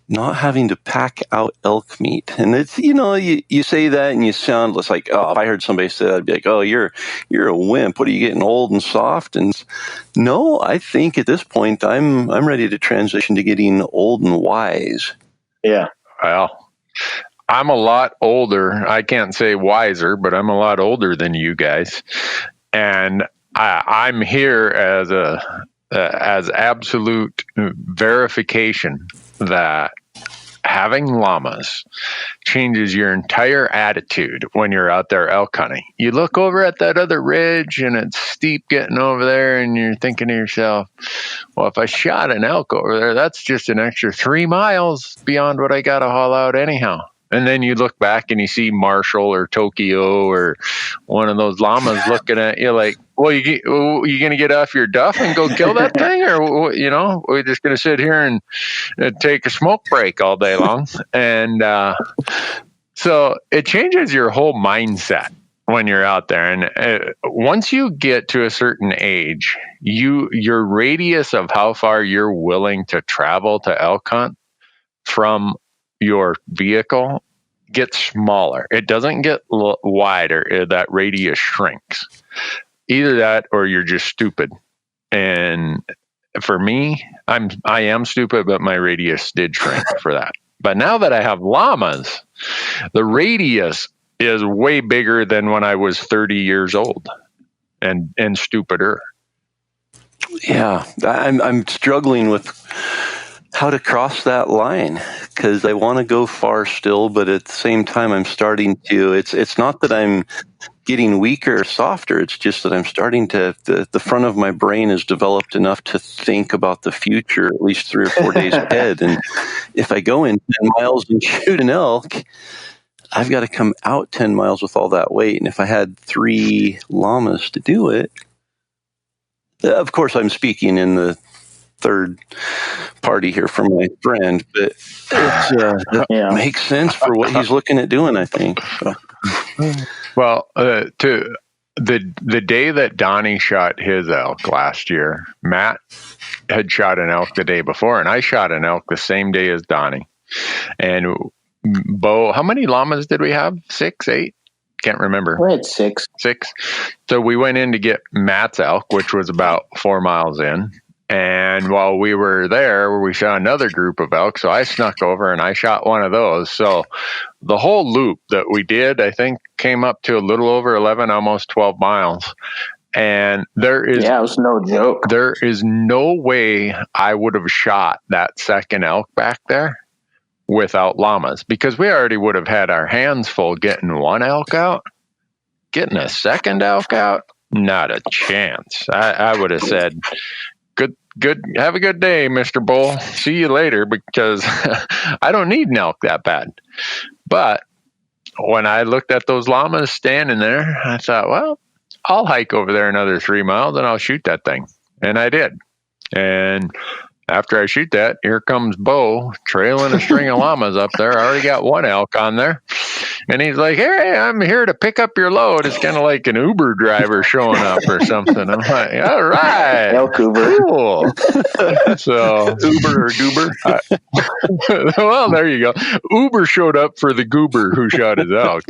not having to pack out elk meat. And it's, you say that and you sound less like, oh, if I heard somebody say that, I'd be like, oh, you're a wimp. What are you, getting old and soft? And no, I think at this point I'm ready to transition to getting old and wise. Yeah. Well, I'm a lot older. I can't say wiser, but I'm a lot older than you guys. And I'm here as absolute verification that having llamas changes your entire attitude when you're out there elk hunting. You look over at that other ridge and it's steep getting over there, and you're thinking to yourself, well, if I shot an elk over there, that's just an extra 3 miles beyond what I got to haul out anyhow. And then you look back and you see Marshall or Tokyo or one of those llamas looking at you like, well, you going to get off your duff and go kill that thing? Or, we're just going to sit here and take a smoke break all day long. And so it changes your whole mindset when you're out there. And once you get to a certain age, your radius of how far you're willing to travel to elk hunt from your vehicle gets smaller. It doesn't get wider. That radius shrinks. Either that or you're just stupid. And for me, I am stupid, but my radius did shrink for that. But now that I have llamas, the radius is way bigger than when I was 30 years old and stupider. Yeah, I'm struggling with how to cross that line, because I want to go far still, but at the same time I'm starting to, it's not that I'm getting weaker or softer, it's just that I'm starting to, the front of my brain is developed enough to think about the future at least 3 or 4 days ahead. And if I go in 10 miles and shoot an elk, I've got to come out 10 miles with all that weight. And if I had 3 llamas to do it, of course I'm speaking in the third party here from my friend, but it makes sense for what he's looking at doing, I think. So. Well, to the day that Donnie shot his elk last year, Matt had shot an elk the day before, and I shot an elk the same day as Donnie. And Beau, how many llamas did we have? 6, 8? Can't remember. We had 6. 6. So we went in to get Matt's elk, which was about 4 miles in. And while we were there, we saw another group of elk. So I snuck over and I shot one of those. So the whole loop that we did, I think, came up to a little over 11, almost 12 miles. And it was no joke. There is no way I would have shot that second elk back there without llamas, because we already would have had our hands full getting one elk out. Getting a second elk out, not a chance. I would have said, good, have a good day, Mr. Bull. See you later, because I don't need an elk that bad. But when I looked at those llamas standing there, I thought, well, I'll hike over there another 3 miles and I'll shoot that thing. And I did. And after I shoot that, here comes Beau trailing a string of llamas up there. I already got one elk on there. And he's like, hey, I'm here to pick up your load. It's kind of like an Uber driver showing up or something. I'm like, all right. Elk Uber. Cool. So Uber or Goober? Well, there you go. Uber showed up for the goober who shot his elk.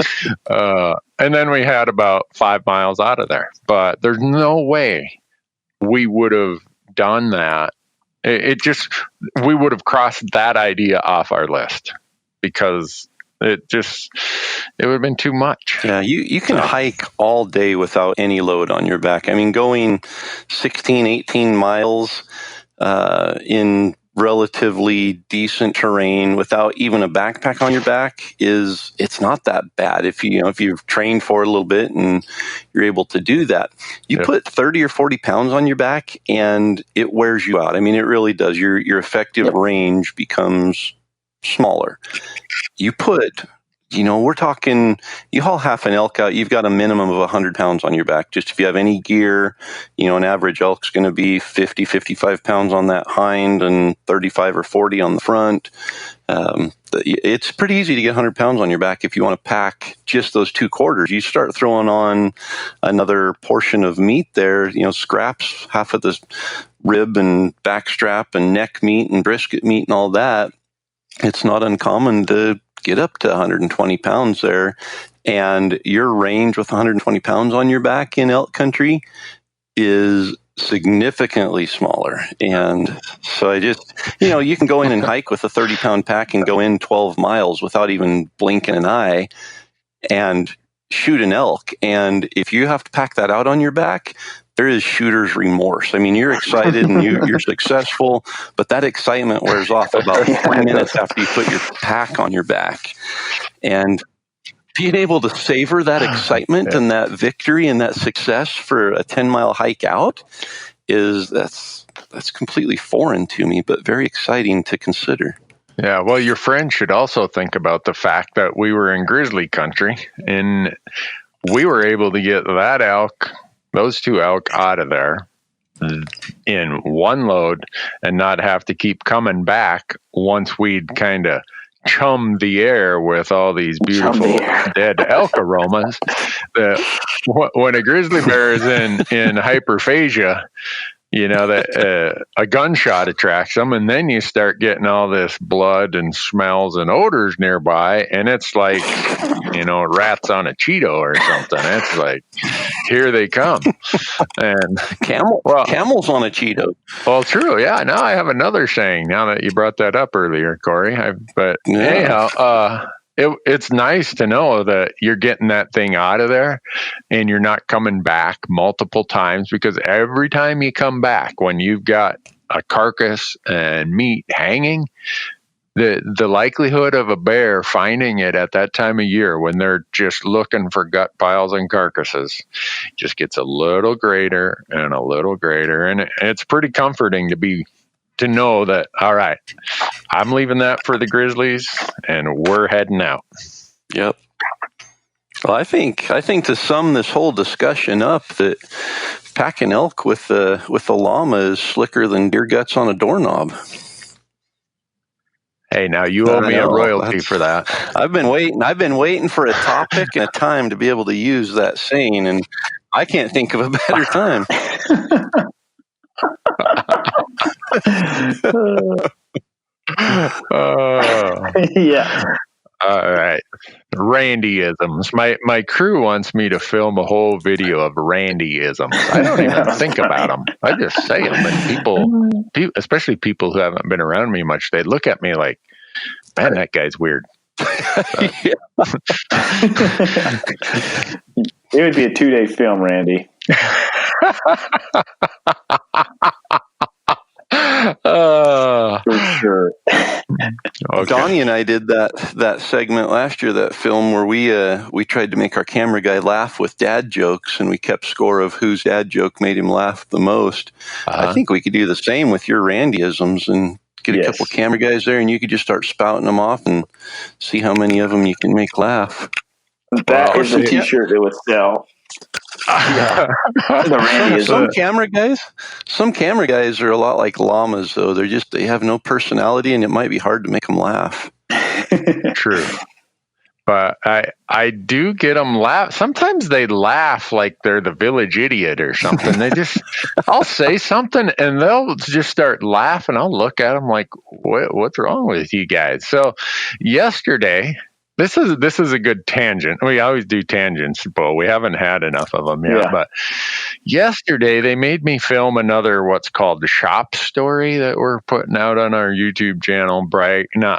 And then we had about 5 miles out of there. But there's no way we would have done that. We would have crossed that idea off our list, because it would have been too much. Yeah, you can hike all day without any load on your back. I mean, going 16, 18 miles in relatively decent terrain without even a backpack on your back it's not that bad if you've trained for it a little bit and you're able to do that. You put 30 or 40 pounds on your back and it wears you out. I mean, it really does. Your effective range becomes smaller. You put, we're talking, you haul half an elk out, you've got a minimum of 100 pounds on your back. Just if you have any gear, an average elk's going to be 50, 55 pounds on that hind and 35 or 40 on the front. It's pretty easy to get 100 pounds on your back if you want to pack just those 2 quarters. You start throwing on another portion of meat there, scraps, half of the rib and back strap and neck meat and brisket meat and all that. It's not uncommon to get up to 120 pounds there, and your range with 120 pounds on your back in elk country is significantly smaller. And so you can go in and hike with a 30-pound pack and go in 12 miles without even blinking an eye and shoot an elk. And if you have to pack that out on your back, there is shooter's remorse. I mean, you're excited and you're successful, but that excitement wears off about 20 minutes after you put your pack on your back. And being able to savor that excitement and that victory and that success for a 10-mile hike out that's completely foreign to me, but very exciting to consider. Yeah, well, your friend should also think about the fact that we were in grizzly country and we were able to get those 2 elk out of there in one load and not have to keep coming back once we'd kind of chummed the air with all these beautiful dead elk aromas. When a grizzly bear is in hyperphagia, that a gunshot attracts them, and then you start getting all this blood and smells and odors nearby, and it's like, rats on a Cheeto or something. It's like, here they come. And camels on a Cheeto. Well, true. Yeah. Now I have another saying now that you brought that up earlier, Corey. Anyhow, it's nice to know that you're getting that thing out of there and you're not coming back multiple times, because every time you come back, when you've got a carcass and meat hanging, the likelihood of a bear finding it at that time of year when they're just looking for gut piles and carcasses just gets a little greater and a little greater. And it's pretty comforting to know that, all right, I'm leaving that for the grizzlies and we're heading out. Yep. Well, I think to sum this whole discussion up, that packing elk with the llama is slicker than deer guts on a doorknob. Hey, now you owe me a royalty for that. I've been waiting for a topic and a time to be able to use that saying, and I can't think of a better time. Yeah. All right. Randyisms. My crew wants me to film a whole video of Randyisms. I don't even think about them. I just say them, and people, especially people who haven't been around me much, they look at me like, "Man, that guy's weird." It would be a 2-day film, Randy. For sure. Okay. Donnie and I did that segment last year, that film where we tried to make our camera guy laugh with dad jokes, and we kept score of whose dad joke made him laugh the most. I think we could do the same with your Randyisms and get a couple camera guys there, and you could just start spouting them off and see how many of them you can make laugh. That is a T-shirt that would sell. Some camera guys are a lot like llamas, though. They have no personality, and it might be hard to make them laugh. True. But I do get them laugh. Sometimes they laugh like they're the village idiot or something. I'll say something and they'll just start laughing. I'll look at them like, what's wrong with you guys? So yesterday, this is a good tangent. We always do tangents, Beau. We haven't had enough of them yet. Yeah. But yesterday, they made me film another what's called the shop story that we're putting out on our YouTube channel. Bragging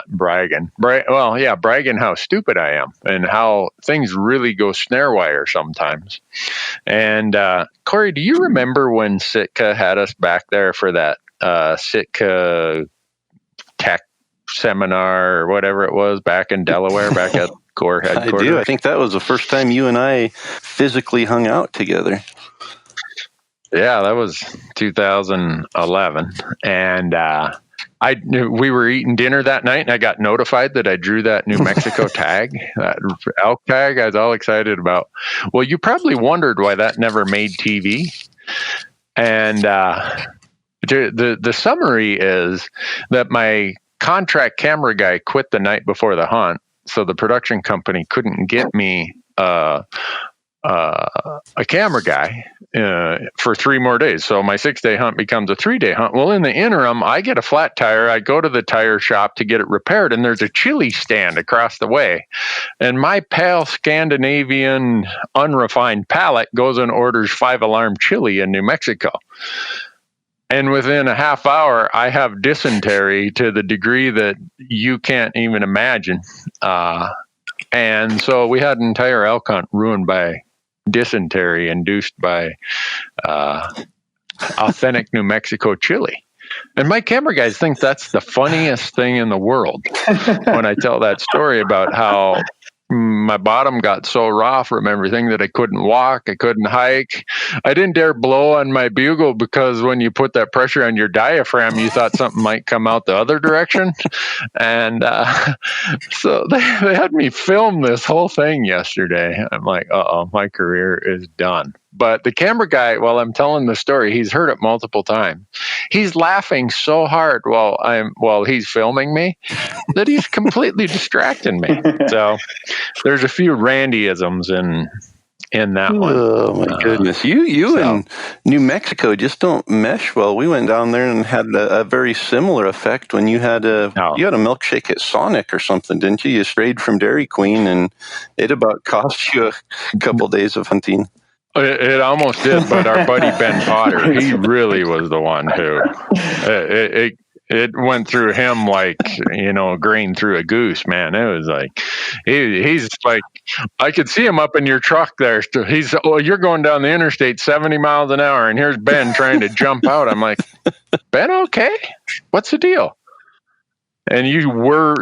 how stupid I am and how things really go snare wire sometimes. And Corey, do you remember when Sitka had us back there for that Sitka Tech seminar or whatever it was back in Delaware, back at Corps headquarters? I do. I think that was the first time you and I physically hung out together. Yeah, that was 2011. And we were eating dinner that night, and I got notified that I drew that New Mexico tag, that elk tag I was all excited about. Well, you probably wondered why that never made TV. And the summary is that my contract camera guy quit the night before the hunt, so the production company couldn't get me a camera guy for 3 more days. So my 6-day hunt becomes a 3-day hunt. Well, in the interim, I get a flat tire. I go to the tire shop to get it repaired, and there's a chili stand across the way. And my pale Scandinavian unrefined palate goes and orders 5-alarm chili in New Mexico. And within a half hour, I have dysentery to the degree that you can't even imagine. And so we had an entire elk hunt ruined by dysentery induced by authentic New Mexico chili. And my camera guys think that's the funniest thing in the world when I tell that story about how my bottom got so raw from everything that I couldn't walk, I couldn't hike. I didn't dare blow on my bugle because when you put that pressure on your diaphragm, you thought something might come out the other direction. And so they had me film this whole thing yesterday. I'm like, my career is done. But the camera guy, while I'm telling the story, he's heard it multiple times. He's laughing so hard while he's filming me that he's completely distracting me. So there's a few Randyisms in that one. Oh my goodness! You and New Mexico just don't mesh well. We went down there and had a very similar effect when you had a milkshake at Sonic or something, didn't you? You strayed from Dairy Queen, and it about cost you a couple days of hunting. It almost did, but our buddy Ben Potter, he really was the one who it went through him like, grain through a goose, man. It was like, he's like, I could see him up in your truck there. You're going down the interstate 70 miles an hour, and here's Ben trying to jump out. I'm like, Ben, okay? What's the deal? And you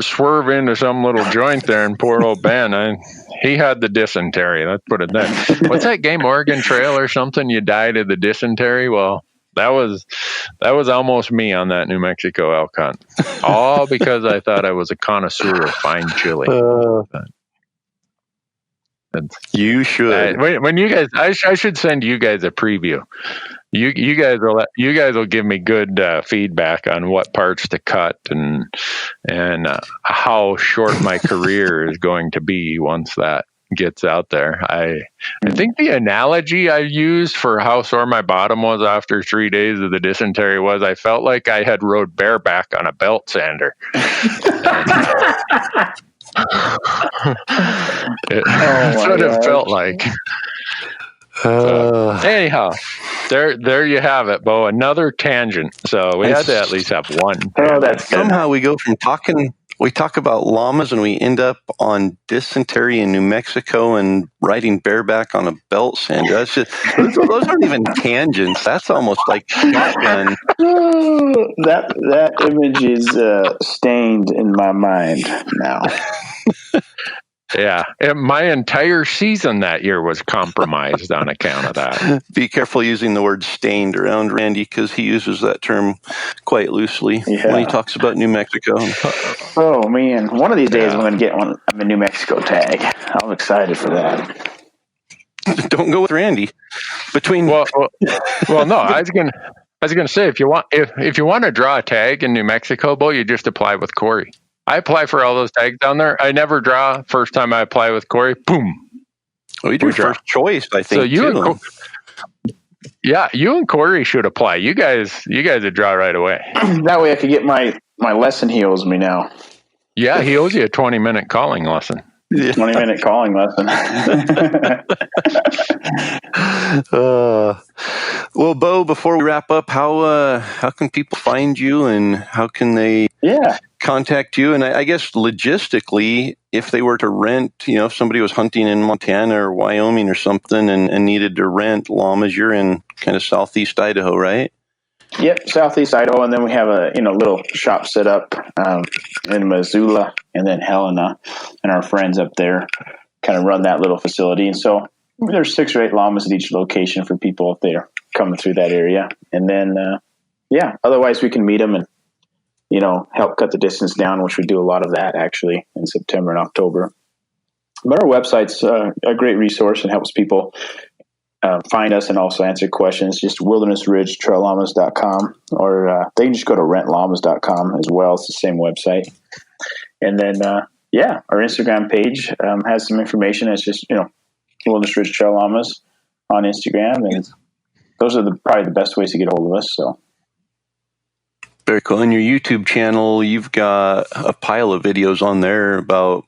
swerve into some little joint there, and poor old Ben, he had the dysentery. Let's put it there. What's that game, Oregon Trail or something? You died of the dysentery? Well, that was almost me on that New Mexico elk hunt. All because I thought I was a connoisseur of fine chili. You should. When you guys, I should send you guys a preview. You guys will give me good feedback on what parts to cut and how short my career is going to be once that gets out there. I think the analogy I used for how sore my bottom was after 3 days of the dysentery was I felt like I had rode bareback on a belt sander. That's what it felt like. Anyhow, there you have it, Beau. Another tangent. So we had to at least have one. Somehow we go from we talk about llamas and we end up on dysentery in New Mexico and riding bareback on a belt sander. That's just those aren't even tangents. That's almost like shotgun. That image is stained in my mind now. Yeah, my entire season that year was compromised on account of that. Be careful using the word stained around Randy because he uses that term quite loosely when he talks about New Mexico. Oh, man. One of these days I'm going to get one of the New Mexico tag. I'm excited for that. Don't go with Randy. No, I was gonna say if you want to draw a tag in New Mexico, Beau, you just apply with Corey. I apply for all those tags down there. I never draw. First time I apply with Corey, boom. Well, you're first choice, I think. So you and Corey should apply. You guys would draw right away. That way I could get my lesson he owes me now. Yeah, he owes you a 20-minute calling lesson. 20-minute calling lesson. Well, Beau, before we wrap up, how can people find you and how can they contact you? And I guess logistically, if they were to rent, if somebody was hunting in Montana or Wyoming or something and needed to rent llamas, you're in kind of southeast Idaho, right? Yep, southeast Idaho, and then we have a little shop set up in Missoula, and then Helena and our friends up there kind of run that little facility. And so there's 6 or 8 llamas at each location for people if they're coming through that area. And then otherwise we can meet them and help cut the distance down, which we do a lot of that actually in September and October. But our website's a great resource and helps people find us and also answer questions. Just wildernessridgetrailllamas.com, or they can just go to rentllamas.com as well. It's the same website. And then our Instagram page has some information. It's just Wilderness Ridge Trail Llamas on Instagram, and those are probably the best ways to get a hold of us. So very cool. On your YouTube channel, you've got a pile of videos on there about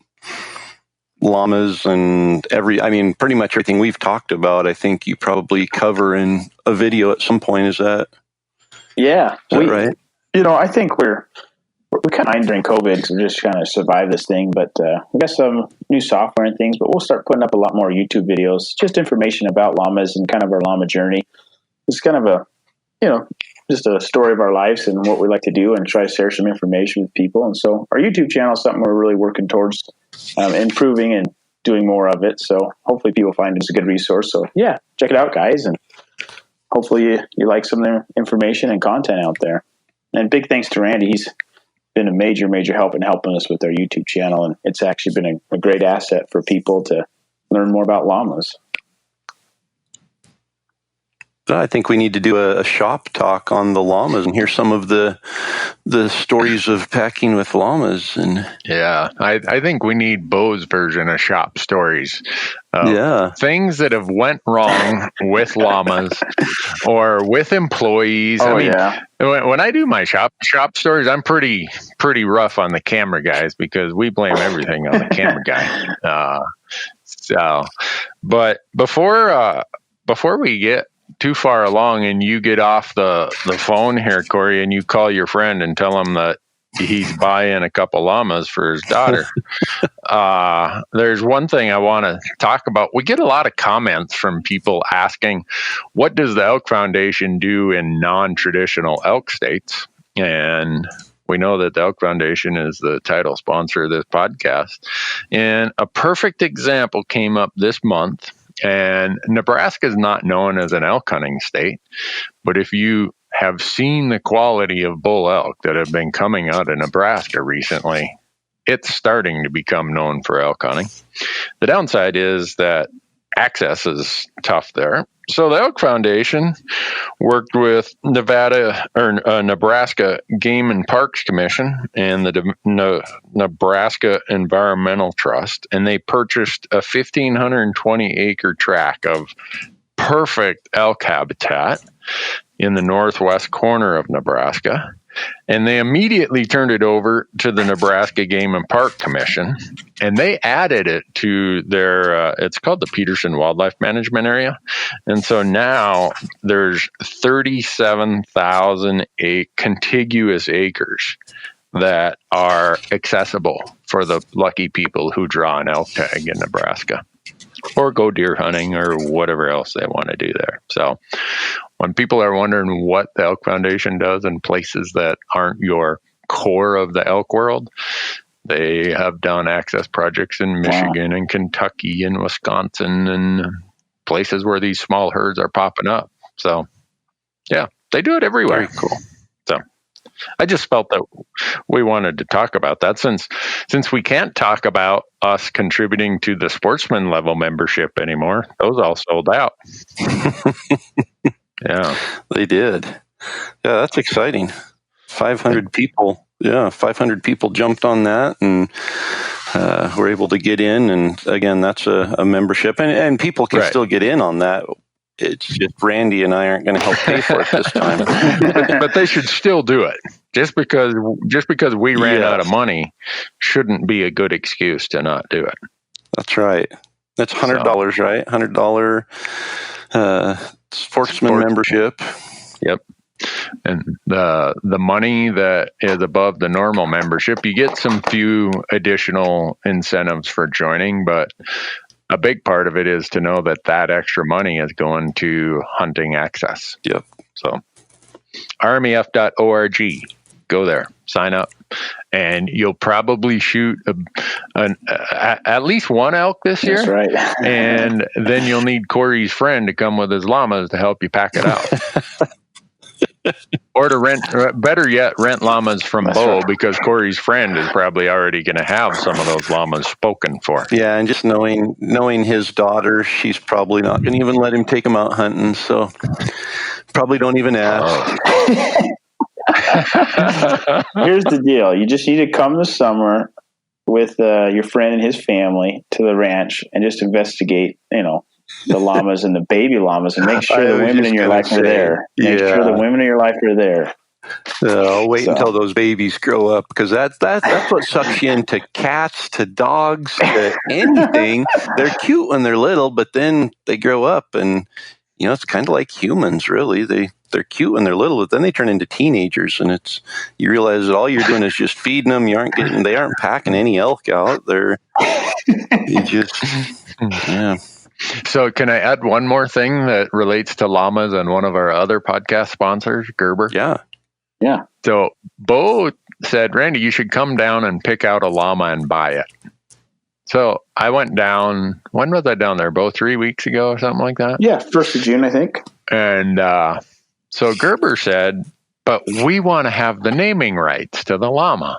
llamas and pretty much everything we've talked about. I think you probably cover in a video at some point. Is that right? I think we're kind of during COVID to just kind of survive this thing, but we got some new software and things, but we'll start putting up a lot more YouTube videos, just information about llamas and kind of our llama journey. It's kind of just a story of our lives and what we like to do and try to share some information with people. And so our YouTube channel is something we're really working towards improving and doing more of it. So hopefully people find it's a good resource. So check it out, guys. And hopefully you like some of their information and content out there. And big thanks to Randy. He's been a major, major help in helping us with our YouTube channel. And it's actually been a great asset for people to learn more about llamas. I think we need to do a shop talk on the llamas and hear some of the stories of packing with llamas. And I think we need Beau's version of shop stories. Things that have went wrong with llamas or with employees. When I do my shop stories, I'm pretty rough on the camera guys because we blame everything on the camera guy. But before we get too far along and you get off the phone here, Corey, and you call your friend and tell him that he's buying a couple llamas for his daughter. There's one thing I want to talk about. We get a lot of comments from people asking, what does the Elk Foundation do in non-traditional elk states? And we know that the Elk Foundation is the title sponsor of this podcast. And a perfect example came up this month. And Nebraska is not known as an elk hunting state, but if you have seen the quality of bull elk that have been coming out of Nebraska recently, it's starting to become known for elk hunting. The downside is that access is tough there. So the Elk Foundation worked with Nebraska Game and Parks Commission and the Nebraska Environmental Trust, and they purchased a 1,520-acre tract of perfect elk habitat in the northwest corner of Nebraska. And they immediately turned it over to the Nebraska Game and Park Commission, and they added it to their, it's called the Peterson Wildlife Management Area. And so now there's 37,000 contiguous acres that are accessible for the lucky people who draw an elk tag in Nebraska, or go deer hunting, or whatever else they want to do there. So when people are wondering what the Elk Foundation does in places that aren't your core of the elk world, they have done access projects in Michigan and Kentucky and Wisconsin and places where these small herds are popping up. So yeah, they do it everywhere. Very cool. So I just felt that we wanted to talk about that since we can't talk about us contributing to the sportsman level membership anymore. Those all sold out. Yeah, they did. Yeah, that's exciting. 500 people. Yeah, 500 people jumped on that and were able to get in. And again, that's a membership, and people can still get in on that. It's just Randy and I aren't going to help pay for it this time. But they should still do it. Just because we ran out of money shouldn't be a good excuse to not do it. That's right. That's $100, right? $100 sportsman membership. Yep. And the money that is above the normal membership, you get some few additional incentives for joining, but a big part of it is to know that extra money is going to hunting access. Yep. So rmef.org, go there, sign up, and you'll probably shoot at least one elk this year. That's right. And then you'll need Corey's friend to come with his llamas to help you pack it out. Or to rent, better yet, rent llamas from Beau, because Corey's friend is probably already going to have some of those llamas spoken for. Yeah, and just knowing his daughter, she's probably not going to even let him take him out hunting, so probably don't even ask. Here's the deal. You just need to come this summer with your friend and his family to the ranch and just investigate, the llamas and the baby llamas, and make sure the women in your life are there. Make sure the women in your life are there. I'll wait until those babies grow up, because that's what sucks you into cats, to dogs, to anything. They're cute when they're little, but then they grow up, and it's kind of like humans, really. They're cute when they're little, but then they turn into teenagers, and you realize that all you're doing is just feeding them. They aren't packing any elk out. Yeah. So can I add one more thing that relates to llamas and one of our other podcast sponsors, Gerber? Yeah. So Beau said, Randy, you should come down and pick out a llama and buy it. So I went down. When was I down there, Beau? 3 weeks ago or something like that? Yeah, 1st of June, I think. And so Gerber said, but we want to have the naming rights to the llama.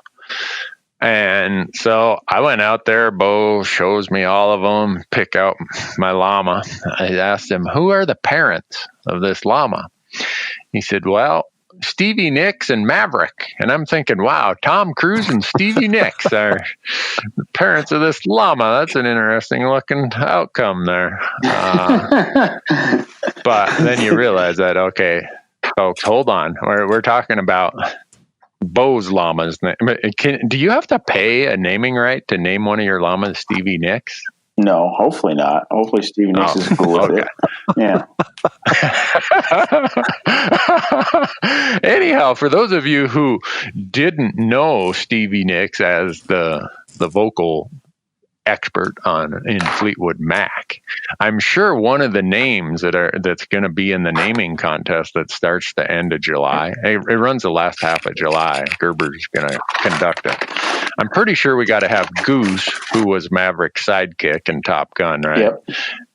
And so I went out there. Beau shows me all of them, pick out my llama. I asked him, who are the parents of this llama? He said, well, Stevie Nicks and Maverick. And I'm thinking, wow, Tom Cruise and Stevie Nicks are the parents of this llama. That's an interesting looking outcome there. But then you realize that, okay, folks, hold on. We're talking about Beau's llamas. Do you have to pay a naming right to name one of your llamas Stevie Nicks? No, hopefully not. Hopefully Stevie Nicks is cool with it. Yeah. Anyhow, for those of you who didn't know Stevie Nicks as the vocal expert in Fleetwood Mac, I'm sure one of the names that's going to be in the naming contest that starts the end of July, it runs the last half of July, Gerber's going to conduct it. I'm pretty sure we got to have Goose, who was Maverick's sidekick in Top Gun, right? Yep.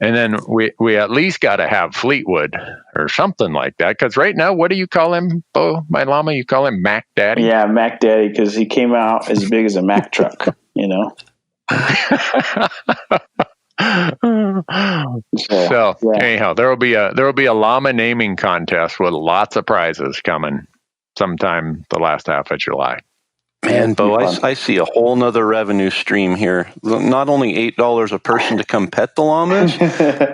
And then we at least got to have Fleetwood or something like that, because right now, what do you call him, Beau, my llama? You call him Mac Daddy? Yeah, Mac Daddy, because he came out as big as a Mack truck, Anyhow, there will be a llama naming contest with lots of prizes coming sometime the last half of July. Man, Beau, I see a whole nother revenue stream here. Not only $8 a person to come pet the llamas,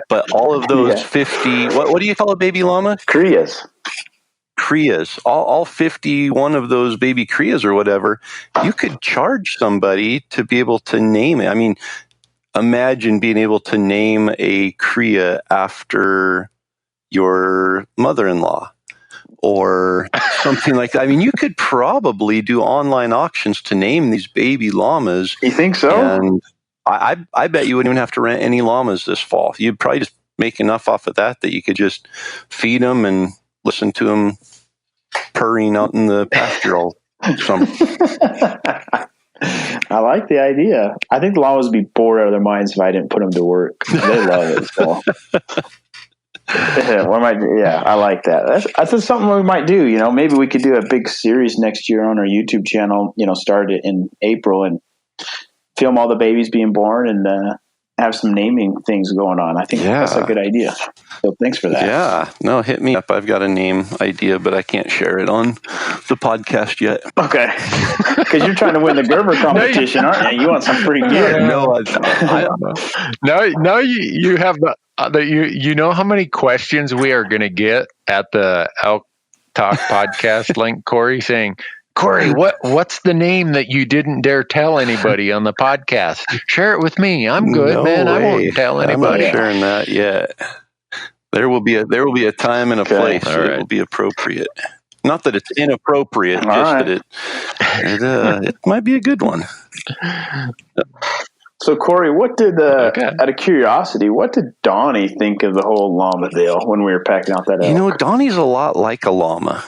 but all of those 50. What do you call a baby llama? Crias. crias, all 51 of those baby crias or whatever, you could charge somebody to be able to name it. I mean, imagine being able to name a cria after your mother-in-law or something like that. I mean, you could probably do online auctions to name these baby llamas. You think so? And I bet you wouldn't even have to rent any llamas this fall. You'd probably just make enough off of that you could just feed them and listen to them purring out in the pasture all summer. I like the idea. I think the llamas would be bored out of their minds if I didn't put them to work. They love it. So. I like that. That's something we might do. You know, maybe we could do a big series next year on our YouTube channel. You know, start it in April and film all the babies being born and have some naming things going on. I think that's a good idea. So thanks for that. Yeah. No, hit me up. I've got a name idea, but I can't share it on the podcast yet. Okay. Because you're trying to win the Gerber competition, aren't you? You want some pretty good. No, No, you have you know how many questions we are going to get at the Elk Talk podcast link, Corey, saying, Corey, what's the name that you didn't dare tell anybody on the podcast? Share it with me. I'm good, man. I won't tell anybody. I'm not sharing that yet. There will be a time and a place that it will be appropriate. Not that it's inappropriate, that it might be a good one. So, Corey, what did, out of curiosity, what did Donnie think of the whole llama deal when we were packing out that elk? You know, Donnie's a lot like a llama.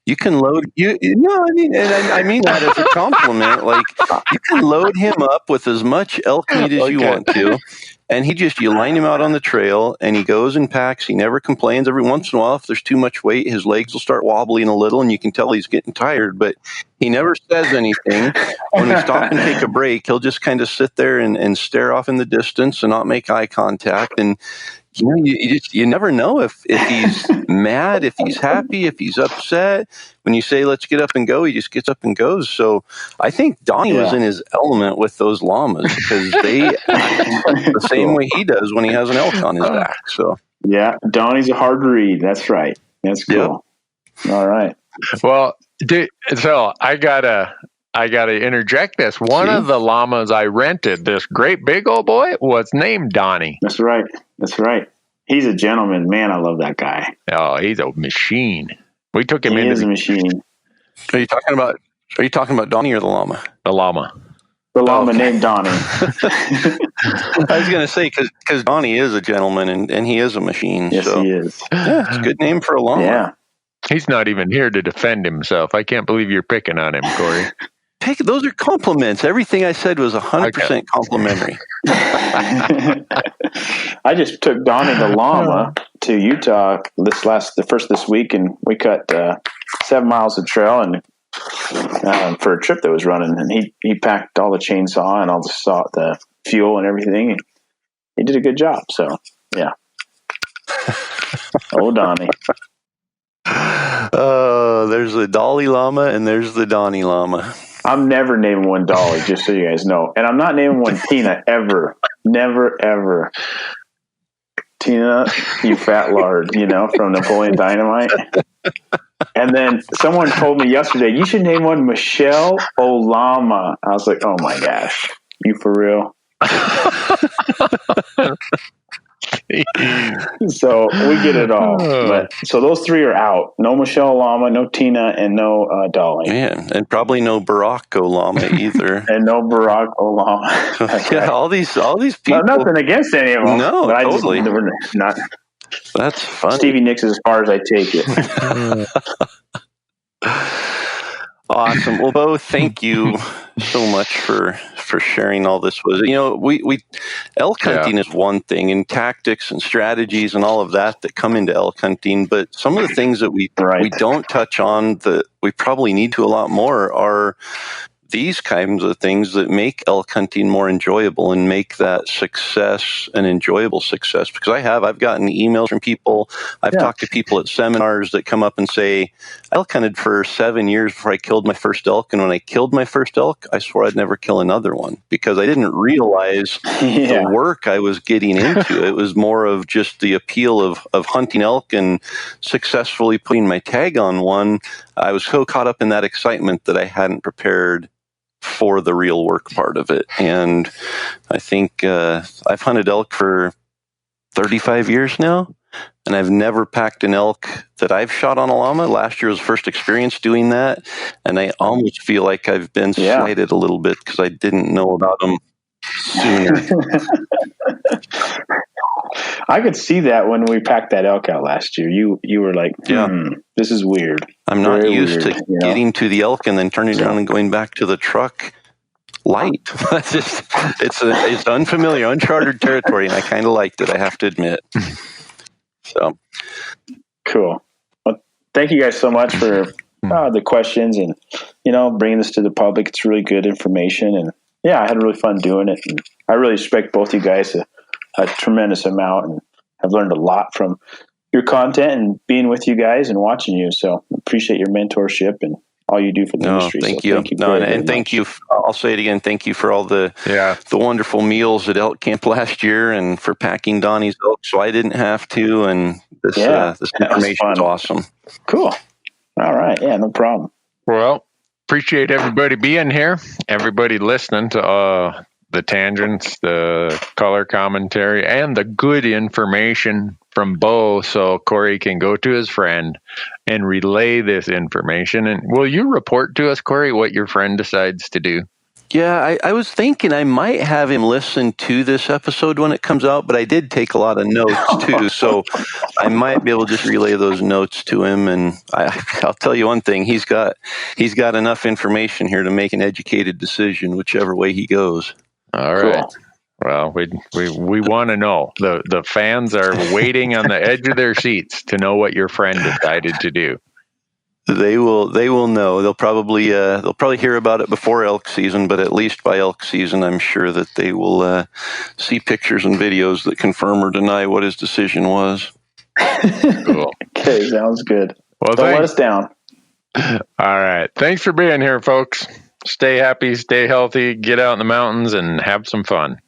You can load I mean that as a compliment. Like, you can load him up with as much elk meat as you want to, and you line him out on the trail, and he goes and packs. He never complains. Every once in a while, if there's too much weight, his legs will start wobbling a little, and you can tell he's getting tired. But he never says anything. When we stop and take a break, he'll just kind of sit there and stare off in the distance and not make eye contact. And you know, you never know if he's mad, if he's happy, if he's upset. When you say, let's get up and go, he just gets up and goes. So I think Donnie was in his element with those llamas because they act the same way he does when he has an elk on his back. So yeah, Donnie's a hard read. That's right. That's cool. Yep. All right. Well, so I gotta interject this. One of the llamas I rented, this great big old boy, was named Donnie. That's right. He's a gentleman. Man, I love that guy. Oh, he's a machine. We took him into He is a machine. Are you talking about Donnie or the llama? The llama. The llama named Donnie. I was going to say, because Donnie is a gentleman and he is a machine. Yes, he is. Yeah, it's a good name for a llama. Yeah. He's not even here to defend himself. I can't believe you're picking on him, Corey. Those are compliments. Everything I said was 100% complimentary. I just took Donnie the llama to Utah this week, and we cut 7 miles of trail and for a trip that was running, and he packed all the chainsaw and all the fuel and everything. And he did a good job. So yeah, Donnie. Oh, there's the Dolly llama and there's the Donnie llama. I'm never naming one Dolly, just so you guys know. And I'm not naming one Tina, ever. Never, ever. Tina, you fat lard, from Napoleon Dynamite. And then someone told me yesterday, you should name one Michelle Olama. I was like, oh my gosh, you for real? So we get it all. So those three are out. No Michelle Llama, no Tina, and no Dolly. Man, and probably no Barack Llama either. And no Barack Llama. Yeah, all these people. Nothing against any of them. No, but totally. Not. That's funny. Stevie Nicks is as far as I take it. Awesome. Well, Beau, thank you so much for sharing all this with us. We elk hunting is one thing, and tactics and strategies and all of that come into elk hunting. But some of the things that we don't touch on that we probably need to a lot more are these kinds of things that make elk hunting more enjoyable and make that success an enjoyable success. Because I've gotten emails from people, I've talked to people at seminars that come up and say, elk hunted for 7 years before I killed my first elk. And when I killed my first elk, I swore I'd never kill another one because I didn't realize the work I was getting into. It was more of just the appeal of hunting elk and successfully putting my tag on one. I was so caught up in that excitement that I hadn't prepared for the real work part of it. And I think I've hunted elk for 35 years now, and I've never packed an elk that I've shot on a llama. Last year was the first experience doing that, and I almost feel like I've been slighted a little bit because I didn't know about them sooner. I could see that when we packed that elk out last year. You were like, this is weird. I'm not used to getting to the elk and then turning around and going back to the truck light. It's unfamiliar, uncharted territory, and I kind of liked it, I have to admit. So cool. Well, thank you guys so much for the questions and bringing this to the public. It's really good information, and I had really fun doing it. And I really respect both you guys a tremendous amount, and I've learned a lot from your content and being with you guys and watching you. So appreciate your mentorship and all you do for the industry. Thank you. Thank you. I'll say it again. Thank you for all the wonderful meals at elk camp last year and for packing Donnie's elk so I didn't have to. And this information is awesome. Cool. All right. Yeah, no problem. Well, appreciate everybody being here, everybody listening to the tangents, the color commentary, and the good information from Beau, so Corey can go to his friend and relay this information. And will you report to us, Corey, what your friend decides to do? Yeah, I was thinking I might have him listen to this episode when it comes out, but I did take a lot of notes too, so I might be able to just relay those notes to him. And I'll tell you one thing: he's got enough information here to make an educated decision, whichever way he goes. All right. Cool. Well, we want to know. The fans are waiting on the edge of their seats to know what your friend decided to do. They will know. They'll probably hear about it before elk season, but at least by elk season, I'm sure that they will see pictures and videos that confirm or deny what his decision was. Cool. Okay, sounds good. Well, don't let us down. All right. Thanks for being here, folks. Stay happy, stay healthy, get out in the mountains, and have some fun.